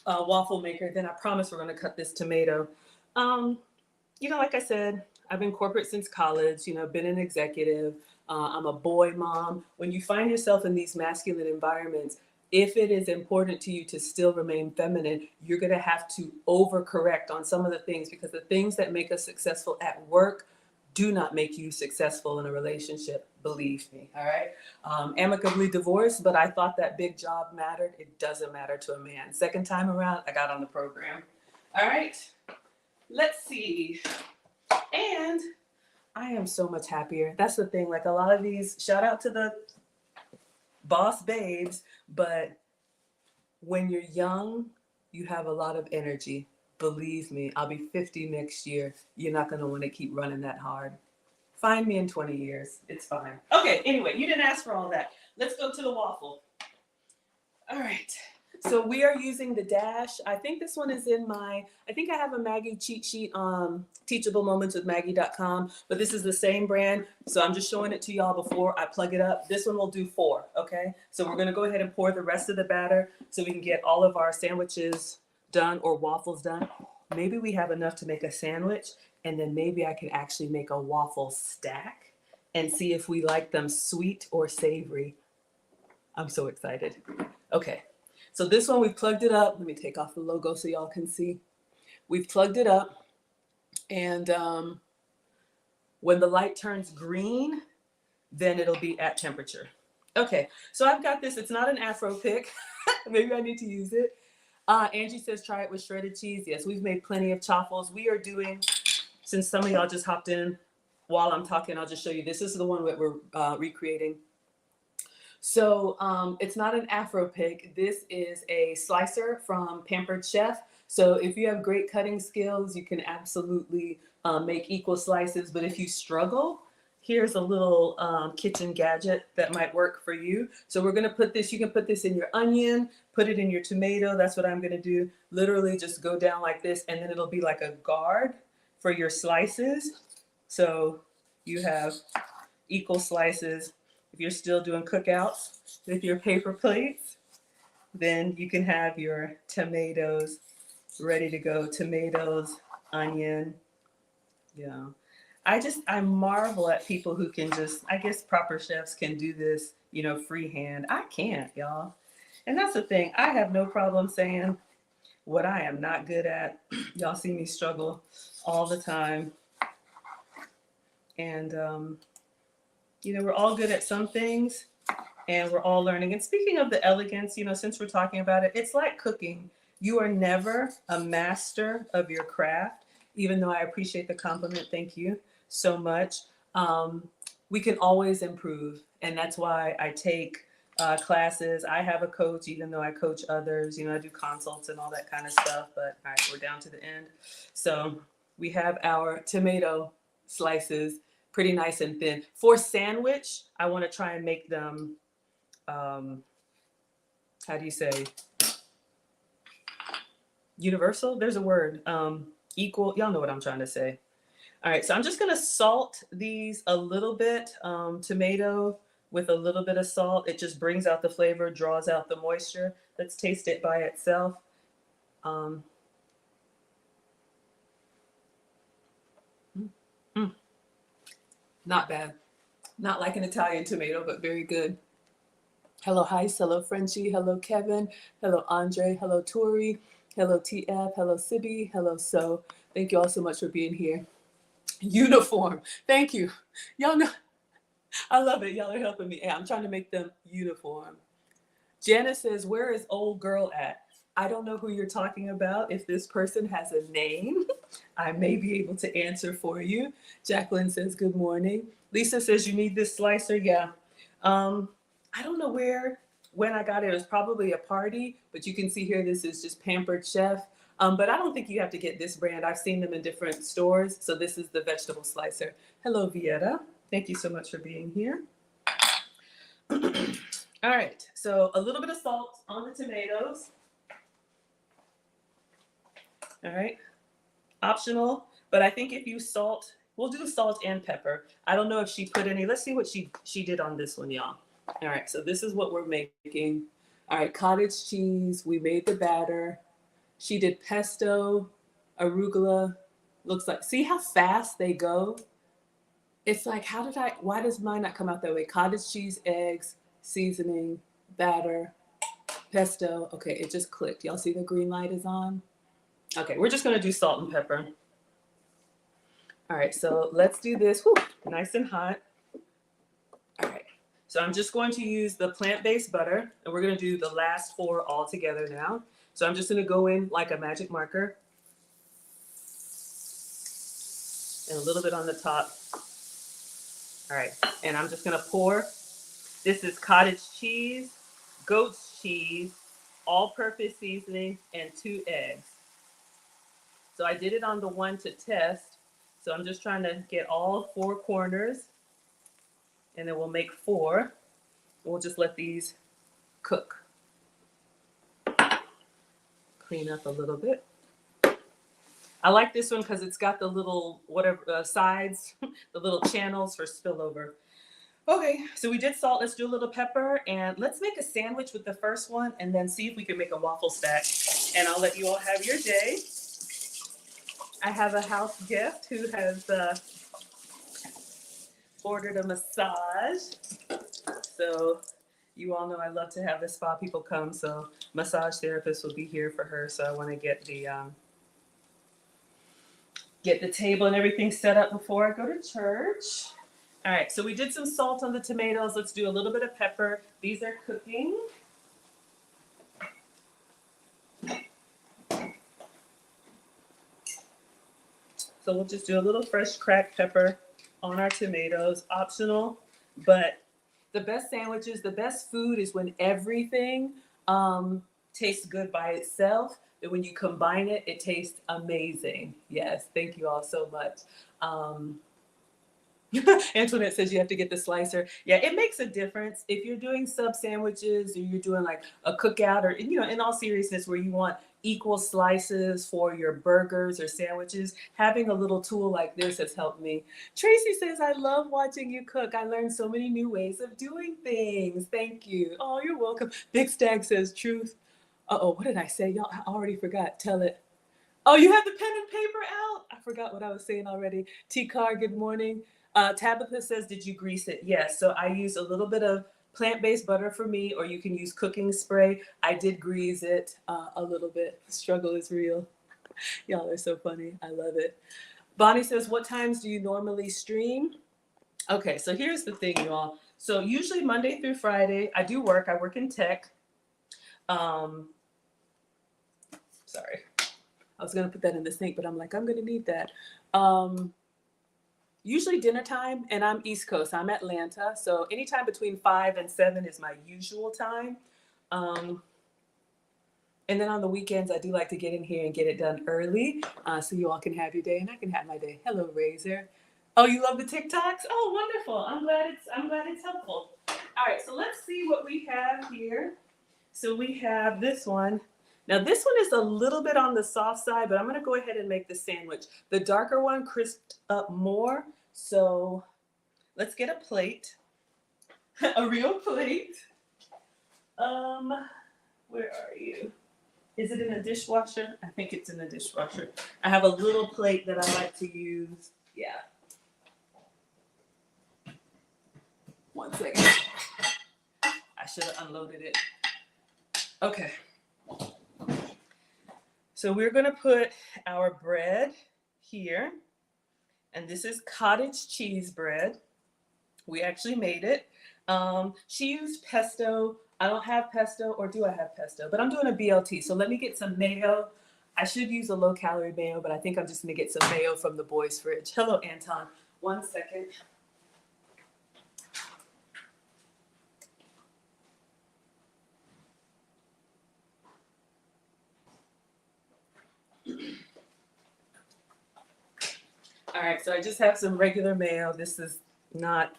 waffle maker. Then I promise we're going to cut this tomato. Like I said, I've been corporate since college, been an executive. I'm a boy mom. When you find yourself in these masculine environments, if it is important to you to still remain feminine, you're going to have to overcorrect on some of the things, because the things that make us successful at work do not make you successful in a relationship, believe me, all right? Amicably divorced, but I thought that big job mattered. It doesn't matter to a man. Second time around, I got on the program. All right, let's see. And I am so much happier. That's the thing, like a lot of these, shout out to the boss babes, but when you're young, you have a lot of energy. Believe me, I'll be 50 next year. You're not going to want to keep running that hard. Find me in 20 years. It's fine. Okay, anyway, you didn't ask for all that. Let's go to the waffle. All right. So we are using the Dash. I think this one is in I think I have a Maggie cheat sheet on teachablemomentswithmaggie.com, but this is the same brand. So I'm just showing it to y'all before I plug it up. This one will do 4, okay? So we're gonna go ahead and pour the rest of the batter so we can get all of our sandwiches done or waffles done. Maybe we have enough to make a sandwich, and then maybe I can actually make a waffle stack and see if we like them sweet or savory. I'm so excited. Okay, so this one we plugged it up. Let me take off the logo so y'all can see. We've plugged it up, and when the light turns green, then it'll be at temperature. Okay, so I've got this. It's not an Afro pick. Maybe I need to use it. Angie says try it with shredded cheese. Yes, we've made plenty of chaffles. We are doing, since some of y'all just hopped in while I'm talking, I'll just show you. This is the one that we're recreating. So it's not an Afro pick. This is a slicer from Pampered Chef. So if you have great cutting skills, you can absolutely make equal slices. But if you struggle, here's a little kitchen gadget that might work for you. So we're gonna put this, you can put this in your onion, put it in your tomato. That's what I'm gonna do. Literally just go down like this, and then it'll be like a guard for your slices. So you have equal slices. If you're still doing cookouts with your paper plates, then you can have your tomatoes ready to go. Tomatoes, onion. Yeah. I marvel at people who can just, I guess proper chefs can do this, freehand. I can't, y'all. And that's the thing. I have no problem saying what I am not good at. Y'all see me struggle all the time. And, we're all good at some things, and we're all learning. And speaking of the elegance, since we're talking about it, it's like cooking. You are never a master of your craft, even though I appreciate the compliment. Thank you so much. We can always improve. And that's why I take classes. I have a coach, even though I coach others. I do consults and all that kind of stuff. But all right, we're down to the end. So we have our tomato slices pretty nice and thin. For sandwich, I want to try and make them, how do you say, universal? There's a word, equal. Y'all know what I'm trying to say. All right, so I'm just gonna salt these a little bit, tomato with a little bit of salt. It just brings out the flavor, draws out the moisture. Let's taste it by itself. Not bad. Not like an Italian tomato, but very good. Hello, Heist. Hello, Frenchie. Hello, Kevin. Hello, Andre. Hello, Tori. Hello, TF. Hello, Sibby. Hello, So. Thank you all so much for being here. Uniform. Thank you. Y'all know, I love it. Y'all are helping me. Yeah, I'm trying to make them uniform. Janice says, where is old girl at? I don't know who you're talking about. If this person has a name, I may be able to answer for you. Jacqueline says, good morning. Lisa says, you need this slicer? Yeah. I don't know when I got it. It was probably a party, but you can see here, this is just Pampered Chef. But I don't think you have to get this brand. I've seen them in different stores. So this is the vegetable slicer. Hello, Vieta. Thank you so much for being here. All right, so a little bit of salt on the tomatoes. All right, optional, but I think if you salt, we'll do salt and pepper. I don't know if she put any, let's see what she did on this one, y'all. All right, so this is what we're making. All right, cottage cheese, we made the batter. She did pesto, arugula, looks like, see how fast they go? It's like, why does mine not come out that way? Cottage cheese, eggs, seasoning, batter, pesto. Okay, it just clicked. Y'all see the green light is on? Okay, we're just gonna do salt and pepper. All right, so let's do this. Whew, nice and hot. All right, so I'm just going to use the plant-based butter, and we're gonna do the last 4 all together now. So I'm just gonna go in like a magic marker. And a little bit on the top. All right, and I'm just gonna pour. This is cottage cheese, goat's cheese, all-purpose seasoning, and 2 eggs. So I did it on the one to test. So I'm just trying to get all 4 corners, and then we'll make 4. We'll just let these cook. Clean up a little bit. I like this one because it's got the little whatever sides, the little channels for spillover. Okay, so we did salt. Let's do a little pepper, and let's make a sandwich with the first one, and then see if we can make a waffle stack. And I'll let you all have your day. I have a house gift who has ordered a massage. So you all know I love to have the spa people come. So massage therapist will be here for her. So I want to get the table and everything set up before I go to church. All right, so we did some salt on the tomatoes. Let's do a little bit of pepper. These are cooking. So we'll just do a little fresh cracked pepper on our tomatoes, optional. But the best sandwiches, the best food is when everything tastes good by itself. But when you combine it, it tastes amazing. Yes, thank you all so much. Antoinette says you have to get the slicer. Yeah, it makes a difference if you're doing sub sandwiches or you're doing like a cookout, or in all seriousness, where you want equal slices for your burgers or sandwiches. Having a little tool like this has helped me. Tracy says, I love watching you cook. I learned so many new ways of doing things. Thank you. Oh, you're welcome. Big Stag says truth. Uh-oh, what did I say? Y'all, I already forgot. Tell it. Oh, you have the pen and paper out? I forgot what I was saying already. T-Car, good morning. Tabitha says, did you grease it? Yes. So I use a little bit of plant-based butter for me, or you can use cooking spray. I did grease it a little bit. The struggle is real. Y'all are so funny. I love it. Bonnie says, what times do you normally stream? Okay, so here's the thing, y'all. So usually Monday through Friday, I do work. I work in tech. Sorry. I was going to put that in the sink, but I'm like, I'm going to need that. Usually dinner time, and I'm East Coast. I'm Atlanta. So anytime between 5 and 7 is my usual time. And then on the weekends, I do like to get in here and get it done early so you all can have your day and I can have my day. Hello, Razor. Oh, you love the TikToks? Oh, wonderful. I'm glad it's helpful. All right, so let's see what we have here. So we have this one. Now this one is a little bit on the soft side, but I'm gonna go ahead and make the sandwich. The darker one crisped up more. So let's get a plate, a real plate. Where are you? Is it in a dishwasher? I think it's in the dishwasher. I have a little plate that I like to use. Yeah. One second. I should have unloaded it. Okay. So we're gonna put our bread here. And this is cottage cheese bread. We actually made it. She used pesto. I don't have pesto, or do I have pesto? But I'm doing a BLT, so let me get some mayo. I should use a low-calorie mayo, but I think I'm just gonna get some mayo from the boys' fridge. Hello, Anton. 1 second. All right, so I just have some regular mayo. This is not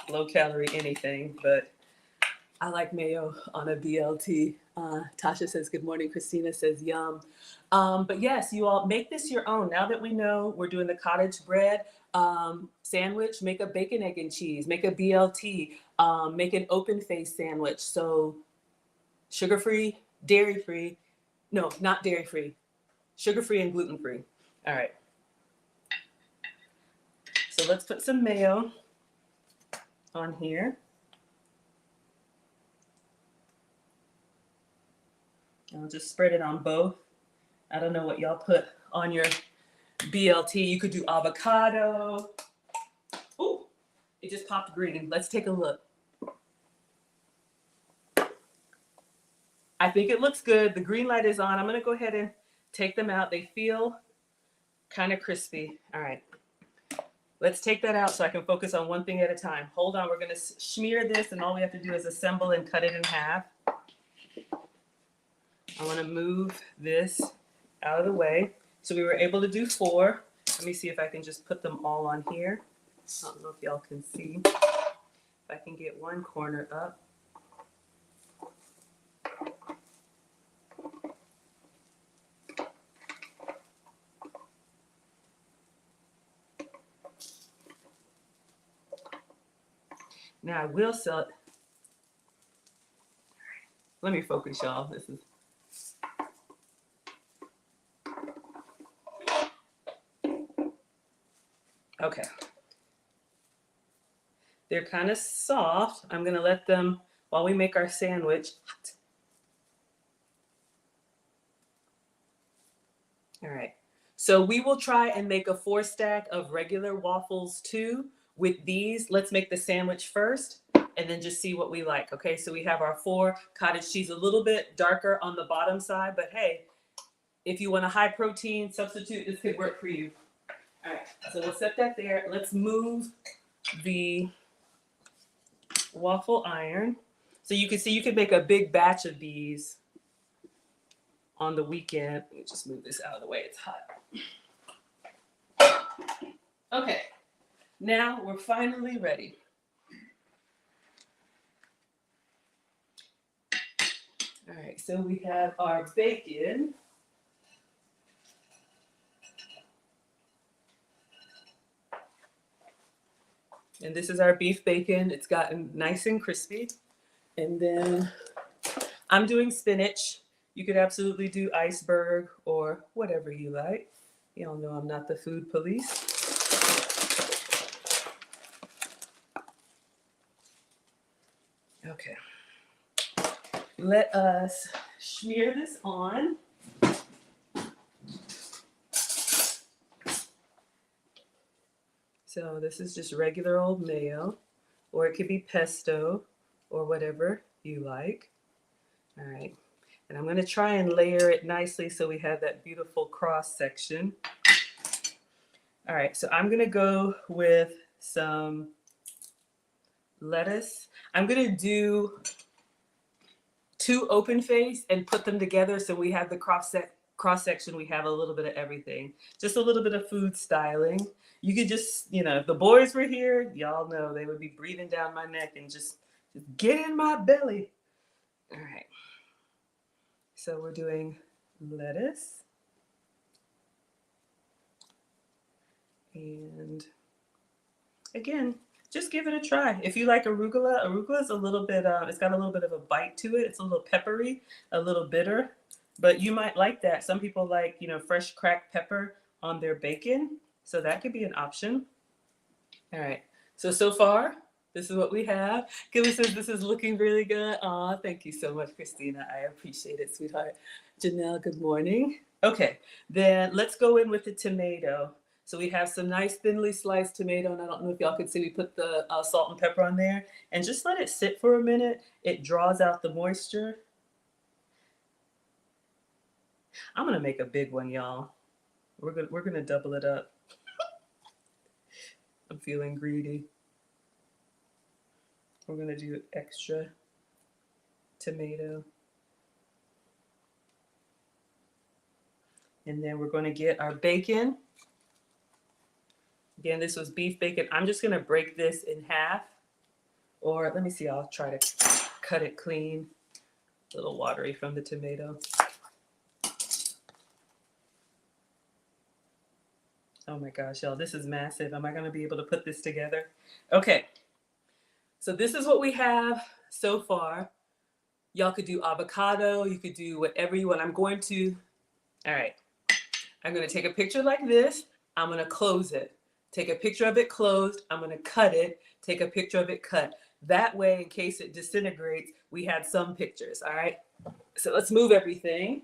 low-calorie anything, but I like mayo on a BLT. Tasha says, good morning. Christina says, yum. But yes, you all make this your own. Now that we know we're doing the cottage bread sandwich, make a bacon, egg, and cheese. Make a BLT. Make an open-faced sandwich. So sugar-free, dairy-free. No, not dairy-free. Sugar-free and gluten-free. All right. So let's put some mayo on here. I'll just spread it on both. I don't know what y'all put on your BLT. You could do avocado. Ooh, it just popped green. Let's take a look. I think it looks good. The green light is on. I'm gonna go ahead and take them out. They feel kind of crispy. All right. Let's take that out so I can focus on one thing at a time. Hold on, we're gonna smear this, and all we have to do is assemble and cut it in half. I wanna move this out of the way. So we were able to do 4. Let me see if I can just put them all on here. I don't know if y'all can see. If I can get one corner up. Now I will sell it. Let me focus, y'all. This is. Okay. They're kind of soft. I'm gonna let them, while we make our sandwich. All right. So we will try and make a 4 stack of regular waffles too with these. Let's make the sandwich first and then just see what we like. Okay, so we have our 4 cottage cheese, a little bit darker on the bottom side, but hey, if you want a high protein substitute, this could work for you. All right, so we'll set that there. Let's move the waffle iron. So you can see you can make a big batch of these on the weekend. Let me just move this out of the way, it's hot. Okay, now we're finally ready. All right, so we have our bacon. And this is our beef bacon. It's gotten nice and crispy. And then I'm doing spinach. You could absolutely do iceberg or whatever you like. Y'all know I'm not the food police. Okay. Let us smear this on. So this is just regular old mayo, or it could be pesto or whatever you like. All right. And I'm going to try and layer it nicely so we have that beautiful cross section. All right, so I'm going to go with some lettuce. I'm going to do 2 open face and put them together so we have the cross section. We have a little bit of everything. Just a little bit of food styling. You could just, you know, if the boys were here, y'all know they would be breathing down my neck and just get in my belly. All right. So we're doing lettuce. And again, just give it a try. If you like arugula, arugula is a little bit, it's got a little bit of a bite to it. It's a little peppery, a little bitter, but you might like that. Some people like, you know, fresh cracked pepper on their bacon. So that could be an option. All right. So far, this is what we have. Kelly says this is looking really good. Aw, thank you so much, Christina. I appreciate it, sweetheart. Janelle, good morning. Okay, then let's go in with the tomato. So we have some nice thinly sliced tomato, and I don't know if y'all can see, we put the salt and pepper on there, and just let it sit for a minute. It draws out the moisture. I'm gonna make a big one, y'all. We're gonna double it up. I'm feeling greedy. We're gonna do extra tomato. And then we're gonna get our bacon. Again, this was beef bacon. I'm just gonna break this in half. Or let me see, I'll try to cut it clean. A little watery from the tomato. Oh my gosh, y'all, this is massive. Am I gonna be able to put this together? Okay, so this is what we have so far. Y'all could do avocado, you could do whatever you want. I'm going to take a picture like this. I'm gonna close it. Take a picture of it closed. I'm gonna cut it. Take a picture of it cut. That way, in case it disintegrates, we had some pictures, all right? So let's move everything.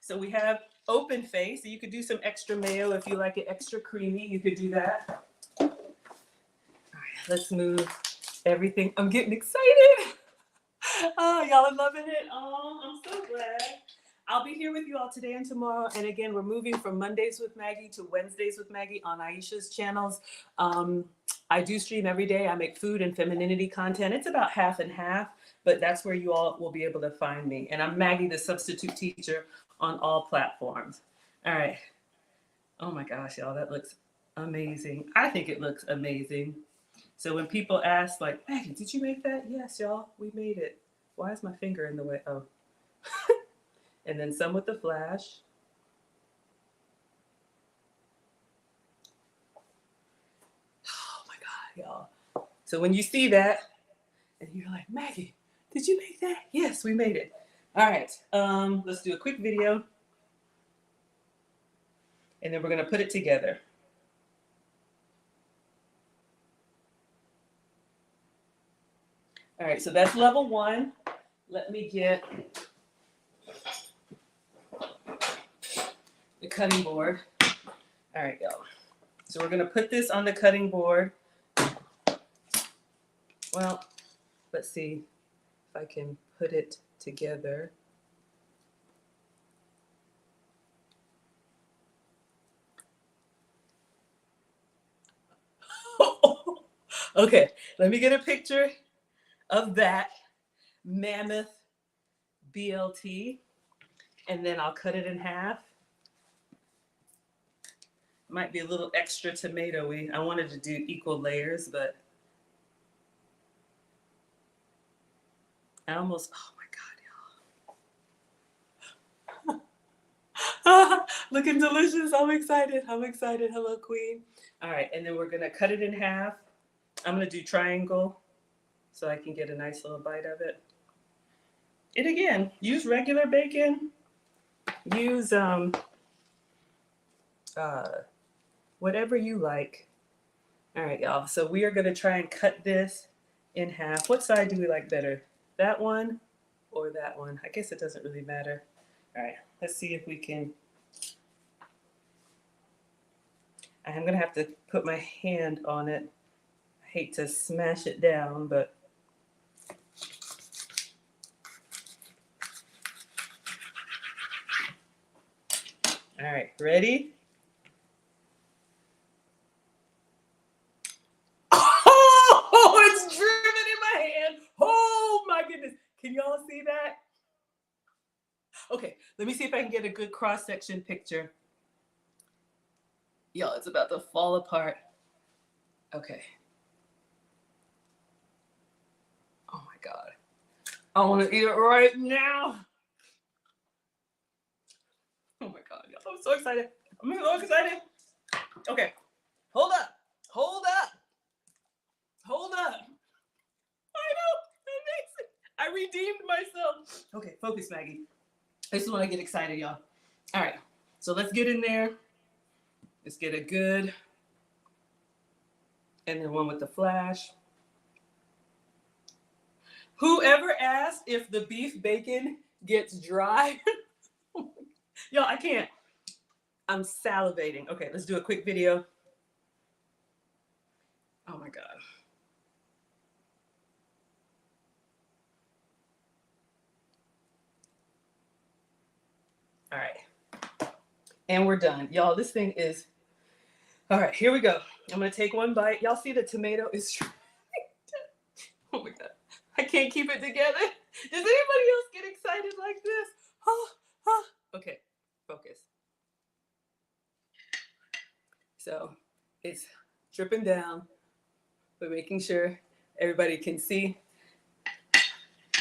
So we have open face. So you could do some extra mayo if you like it extra creamy. You could do that. All right, let's move everything. I'm getting excited. Oh, y'all are loving it. Oh, I'm so glad. I'll be here with you all today and tomorrow. And again, we're moving from Mondays with Maggie to Wednesdays with Maggie on Aisha's channels. I do stream every day. I make food and femininity content. It's about half and half. but that's where you all will be able to find me. And I'm Maggie, the substitute teacher on all platforms. All right. Oh my gosh, y'all, that looks amazing. I think it looks amazing. So when people ask, like, Maggie, did you make that? Yes, y'all, we made it. Why is my finger in the way? Oh. And then some with the flash. Oh my God, y'all. So when you see that, and you're like, Maggie, did you make that? Yes, we made it. All right, let's do a quick video. And then we're gonna put it together. All right, so that's level 1. Let me get the cutting board. All right, y'all. So we're gonna put this on the cutting board. Well, let's see if I can put it together. Okay, let me get a picture of that mammoth BLT, and then I'll cut it in half. Might be a little extra tomatoey. I wanted to do equal layers, but I almost, oh my God, y'all. Looking delicious. I'm excited. I'm excited. Hello, Queen. All right, and then we're gonna cut it in half. I'm gonna do triangle so I can get a nice little bite of it. And again, use regular bacon. Use whatever you like. All right, y'all. So we are gonna try and cut this in half. What side do we like better? That one or that one? I guess it doesn't really matter. All right, let's see if we can. I'm gonna have to put my hand on it. I hate to smash it down, but all right, ready? Oh, it's driven in my hand. Oh my goodness. Can y'all see that? Okay, let me see if I can get a good cross-section picture. Y'all, it's about to fall apart. Okay. Oh my God. I want to eat it right now. Oh my God, y'all. I'm so excited. I'm so excited. Okay, hold up. Hold up. Hold up. I know. Amazing. I redeemed myself. Okay, focus, Maggie. I just want to get excited, y'all. All right, so let's get in there. Let's get a good, and then one with the flash. Whoever asked if the beef bacon gets dry, y'all, I can't. I'm salivating. Okay, let's do a quick video. Oh my God. All right. And we're done. Y'all, this thing is, all right, here we go. I'm gonna take one bite. Y'all see the tomato is, oh my God. I can't keep it together. Does anybody else get excited like this? Oh, oh. Okay, focus. So it's dripping down, but making sure everybody can see.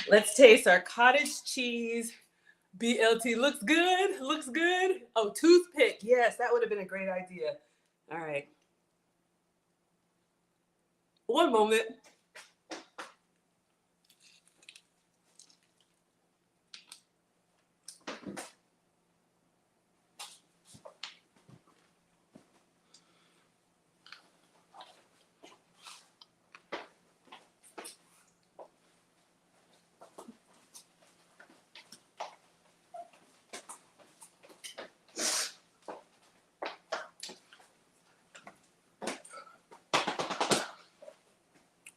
Let's taste our cottage cheese BLT. Looks good. Looks good. Oh, toothpick. Yes, that would have been a great idea. All right. One moment.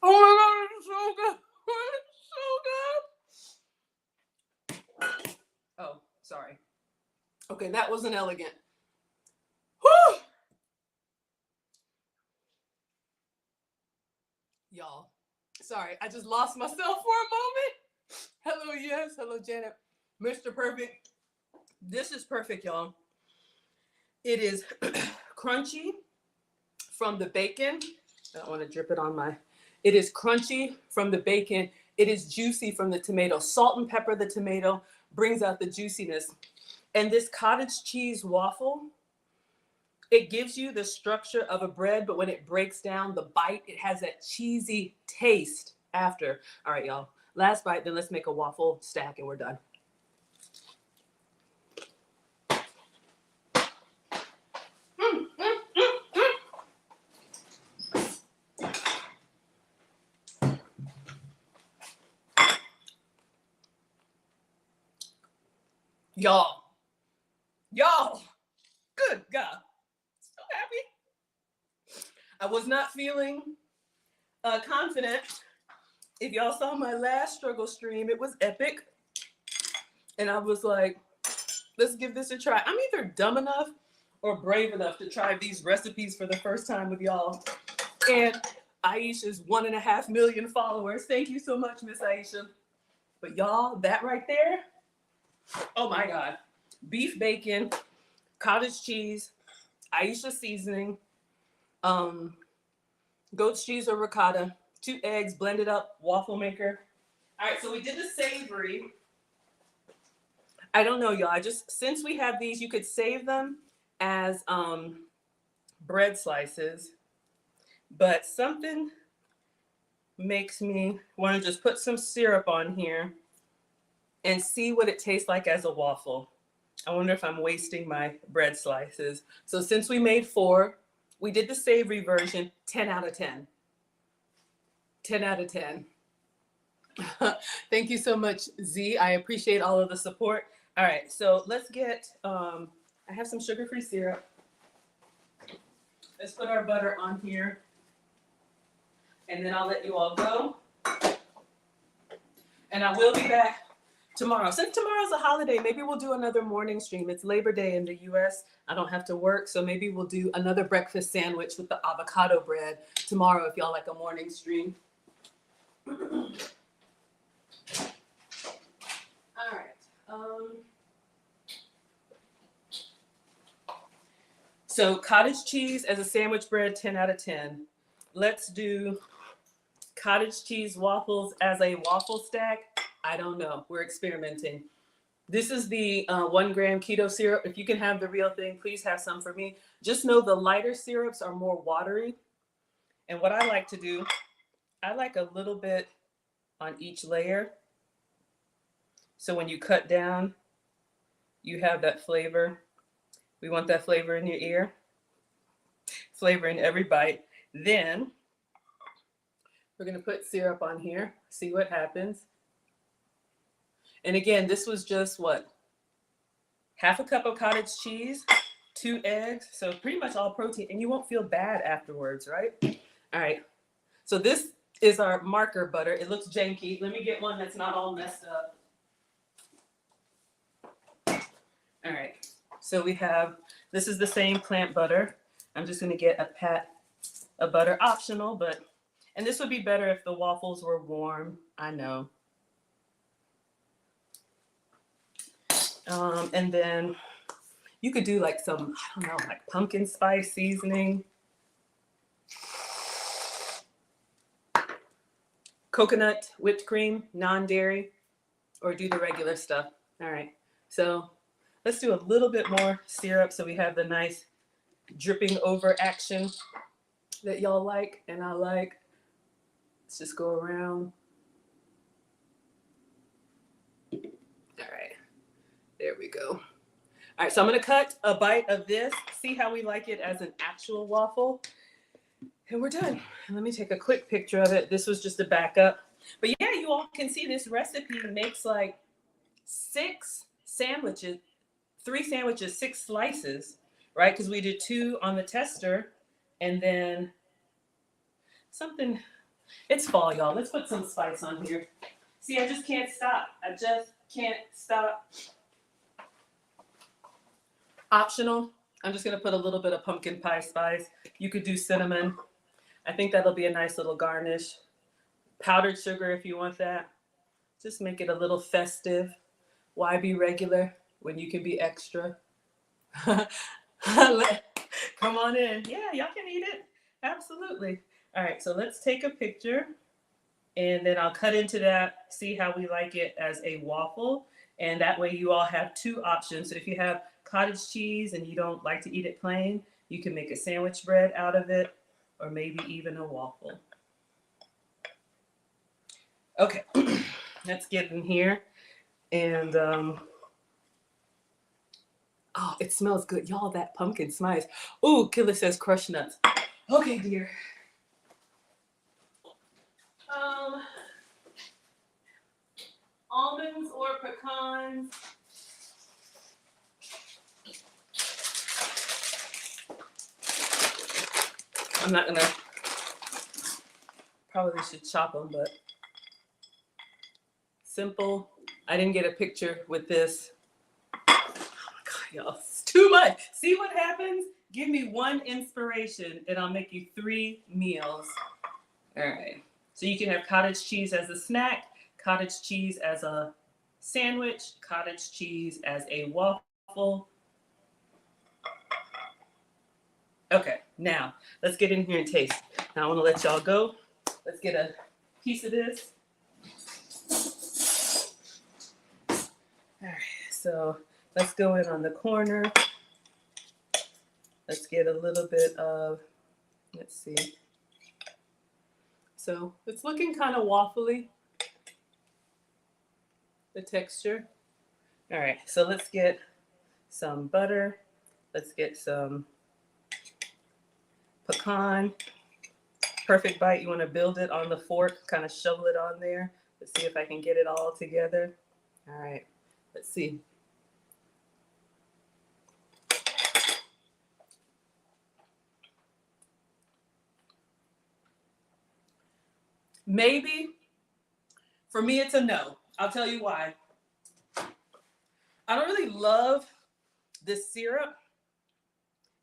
Oh my God, it's so good. It's so good. Oh, sorry. Okay, that wasn't elegant. Whew. Y'all, sorry, I just lost myself for a moment. Hello, yes. Hello, Janet. Mr. Perfect. This is perfect, y'all. It is crunchy from the bacon. I don't want to drip it on my. It is crunchy from the bacon. It is juicy from the tomato. Salt and pepper the tomato brings out the juiciness. And this cottage cheese waffle, it gives you the structure of a bread, but when it breaks down, the bite, it has that cheesy taste after. All right, y'all. Last bite, then let's make a waffle stack and we're done. Y'all, good God, so happy. I was not feeling confident. If y'all saw my last struggle stream, it was epic. And I was like, let's give this a try. I'm either dumb enough or brave enough to try these recipes for the first time with y'all. And Aisha's 1.5 million followers. Thank you so much, Miss Aisha. But y'all, that right there, oh my God. Beef bacon, cottage cheese, Aisha seasoning, goat's cheese or ricotta, 2 eggs, blended up, waffle maker. All right, so we did the savory. I don't know, y'all. Since we have these, you could save them as bread slices, but something makes me want to just put some syrup on here and see what it tastes like as a waffle. I wonder if I'm wasting my bread slices. So since we made 4, we did the savory version, 10 out of 10. 10 out of 10. Thank you so much, Z. I appreciate all of the support. All right, so let's get, I have some sugar-free syrup. Let's put our butter on here. And then I'll let you all go. And I will be back tomorrow. Since tomorrow's a holiday, maybe we'll do another morning stream. It's Labor Day in the US. I don't have to work, so maybe we'll do another breakfast sandwich with the avocado bread tomorrow if y'all like a morning stream. All right. So cottage cheese as a sandwich bread, 10 out of 10. Let's do cottage cheese waffles as a waffle stack. I don't know. We're experimenting. This is the 1 gram keto syrup. If you can have the real thing, please have some for me. Just know the lighter syrups are more watery. And what I like to do, I like a little bit on each layer. So when you cut down, you have that flavor. We want that flavor in your ear. Flavor in every bite. Then we're going to put syrup on here. See what happens. And again, this was just what? Half a cup of cottage cheese, 2 eggs. So pretty much all protein. And you won't feel bad afterwards, right? All right. So this is our marker butter. It looks janky. Let me get one that's not all messed up. All right. So we have, this is the same plant butter. I'm just going to get a pat of butter, optional, but, and this would be better if the waffles were warm. I know. And then you could do like some, I don't know, like pumpkin spice seasoning. Coconut whipped cream, non-dairy, or do the regular stuff. All right. So let's do a little bit more syrup so we have the nice dripping over action that y'all like and I like. Let's just go around. All right, there we go. All right, so I'm gonna cut a bite of this, see how we like it as an actual waffle, and we're done. Let me take a quick picture of it. This was just a backup. But yeah, you all can see this recipe makes like 6 sandwiches, 3 sandwiches, 6 slices, right? Because we did 2 on the tester and then something. It's fall, y'all. Let's put some spice on here. See, I just can't stop. I just can't stop. Optional. I'm just going to put a little bit of pumpkin pie spice. You could do cinnamon. I think that'll be a nice little garnish. Powdered sugar if you want that. Just make it a little festive. Why be regular when you can be extra? Come on in. Yeah, y'all can eat it. Absolutely. All right, so let's take a picture and then I'll cut into that, see how we like it as a waffle. And that way you all have two options. So if you have cottage cheese and you don't like to eat it plain, you can make a sandwich bread out of it or maybe even a waffle. Okay, let's get in here. And, oh, it smells good. Y'all, that pumpkin spice. Ooh, Killer says crushed nuts. Okay, dear. Almonds or pecans? I'm not gonna, probably should chop them, but simple. I didn't get a picture with this. Oh my God, y'all, it's too much. See what happens? Give me one inspiration and I'll make you 3 meals. All right. So you can have cottage cheese as a snack, cottage cheese as a sandwich, cottage cheese as a waffle. Okay, now let's get in here and taste. Now I want to let y'all go. Let's get a piece of this. All right, so let's go in on the corner. Let's get a little bit of, let's see. So it's looking kind of waffly, the texture. All right, so let's get some butter. Let's get some pecan. Perfect bite. You want to build it on the fork, kind of shovel it on there. Let's see if I can get it all together. All right, let's see. Maybe. For me, it's a no. I'll tell you why. I don't really love this syrup.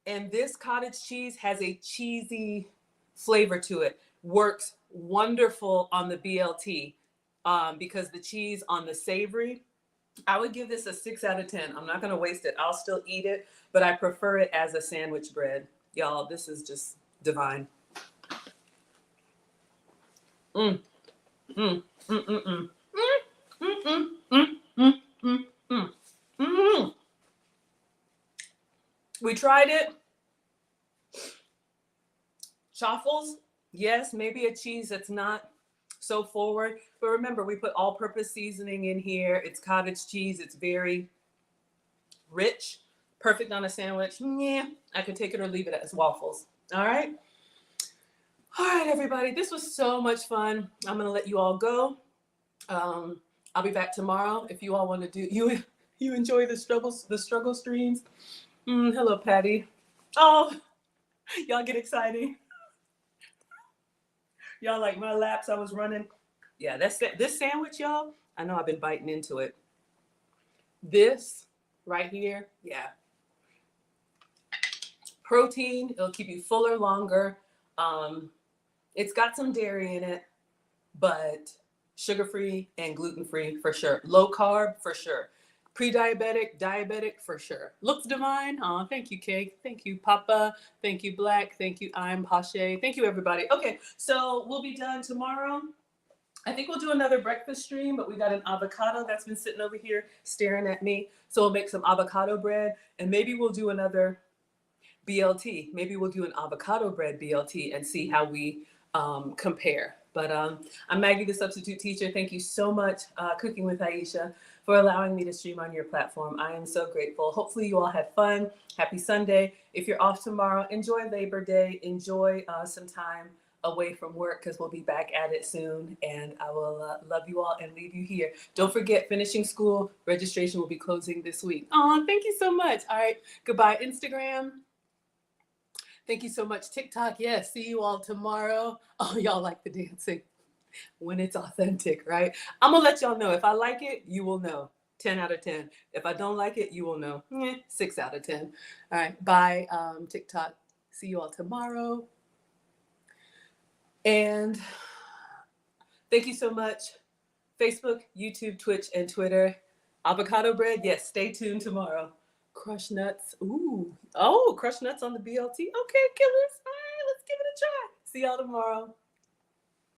And this cottage cheese has a cheesy flavor to it. Works wonderful on the BLT because the cheese on the savory. I would give this a 6 out of 10. I'm not going to waste it. I'll still eat it, but I prefer it as a sandwich bread. Y'all, this is just divine. Mm, mm, mm, mm, mm. Mm, mm, mm, mm, mm, mm, mm. We tried it. Chaffles, yes, maybe a cheese that's not so forward. But remember, we put all-purpose seasoning in here. It's cottage cheese. It's very rich. Perfect on a sandwich. Yeah, I could take it or leave it as waffles. All right. All right, everybody. This was so much fun. I'm going to let you all go. I'll be back tomorrow. If you all want to do, you enjoy the struggle streams. Hello, Patty. Oh, y'all get exciting. Y'all like my laps I was running. Yeah, that's it. This sandwich, y'all. I know I've been biting into it. This right here, yeah. Protein, it'll keep you fuller longer. It's got some dairy in it, but sugar-free and gluten-free for sure. Low carb for sure. Pre-diabetic, diabetic for sure. Looks divine. Oh, thank you, Cake. Thank you, Papa. Thank you, Black. Thank you, I'm Pache. Thank you, everybody. Okay, so we'll be done tomorrow. I think we'll do another breakfast stream, but we got an avocado that's been sitting over here staring at me. So we'll make some avocado bread, and maybe we'll do another BLT. Maybe we'll do an avocado bread BLT and see how we compare. But I'm Maggie, the substitute teacher. Thank you so much, Cooking with Aisha, for allowing me to stream on your platform. I am so grateful. Hopefully you all had fun. Happy Sunday. If you're off tomorrow, enjoy Labor Day. Enjoy some time away from work because we'll be back at it soon. And I will love you all and leave you here. Don't forget, finishing school registration will be closing this week. Oh, thank you so much. All right. Goodbye, Instagram. Thank you so much, TikTok. Yes, see you all tomorrow. Oh, y'all like the dancing when it's authentic, right? I'm going to let y'all know. If I like it, you will know. 10 out of 10. If I don't like it, you will know. 6 out of 10. All right. Bye, TikTok. See you all tomorrow. And thank you so much, Facebook, YouTube, Twitch, and Twitter. Avocado bread, yes, stay tuned tomorrow. Crushed nuts, ooh. Oh, crushed nuts on the BLT. Okay, killers. All right, let's give it a try. See y'all tomorrow.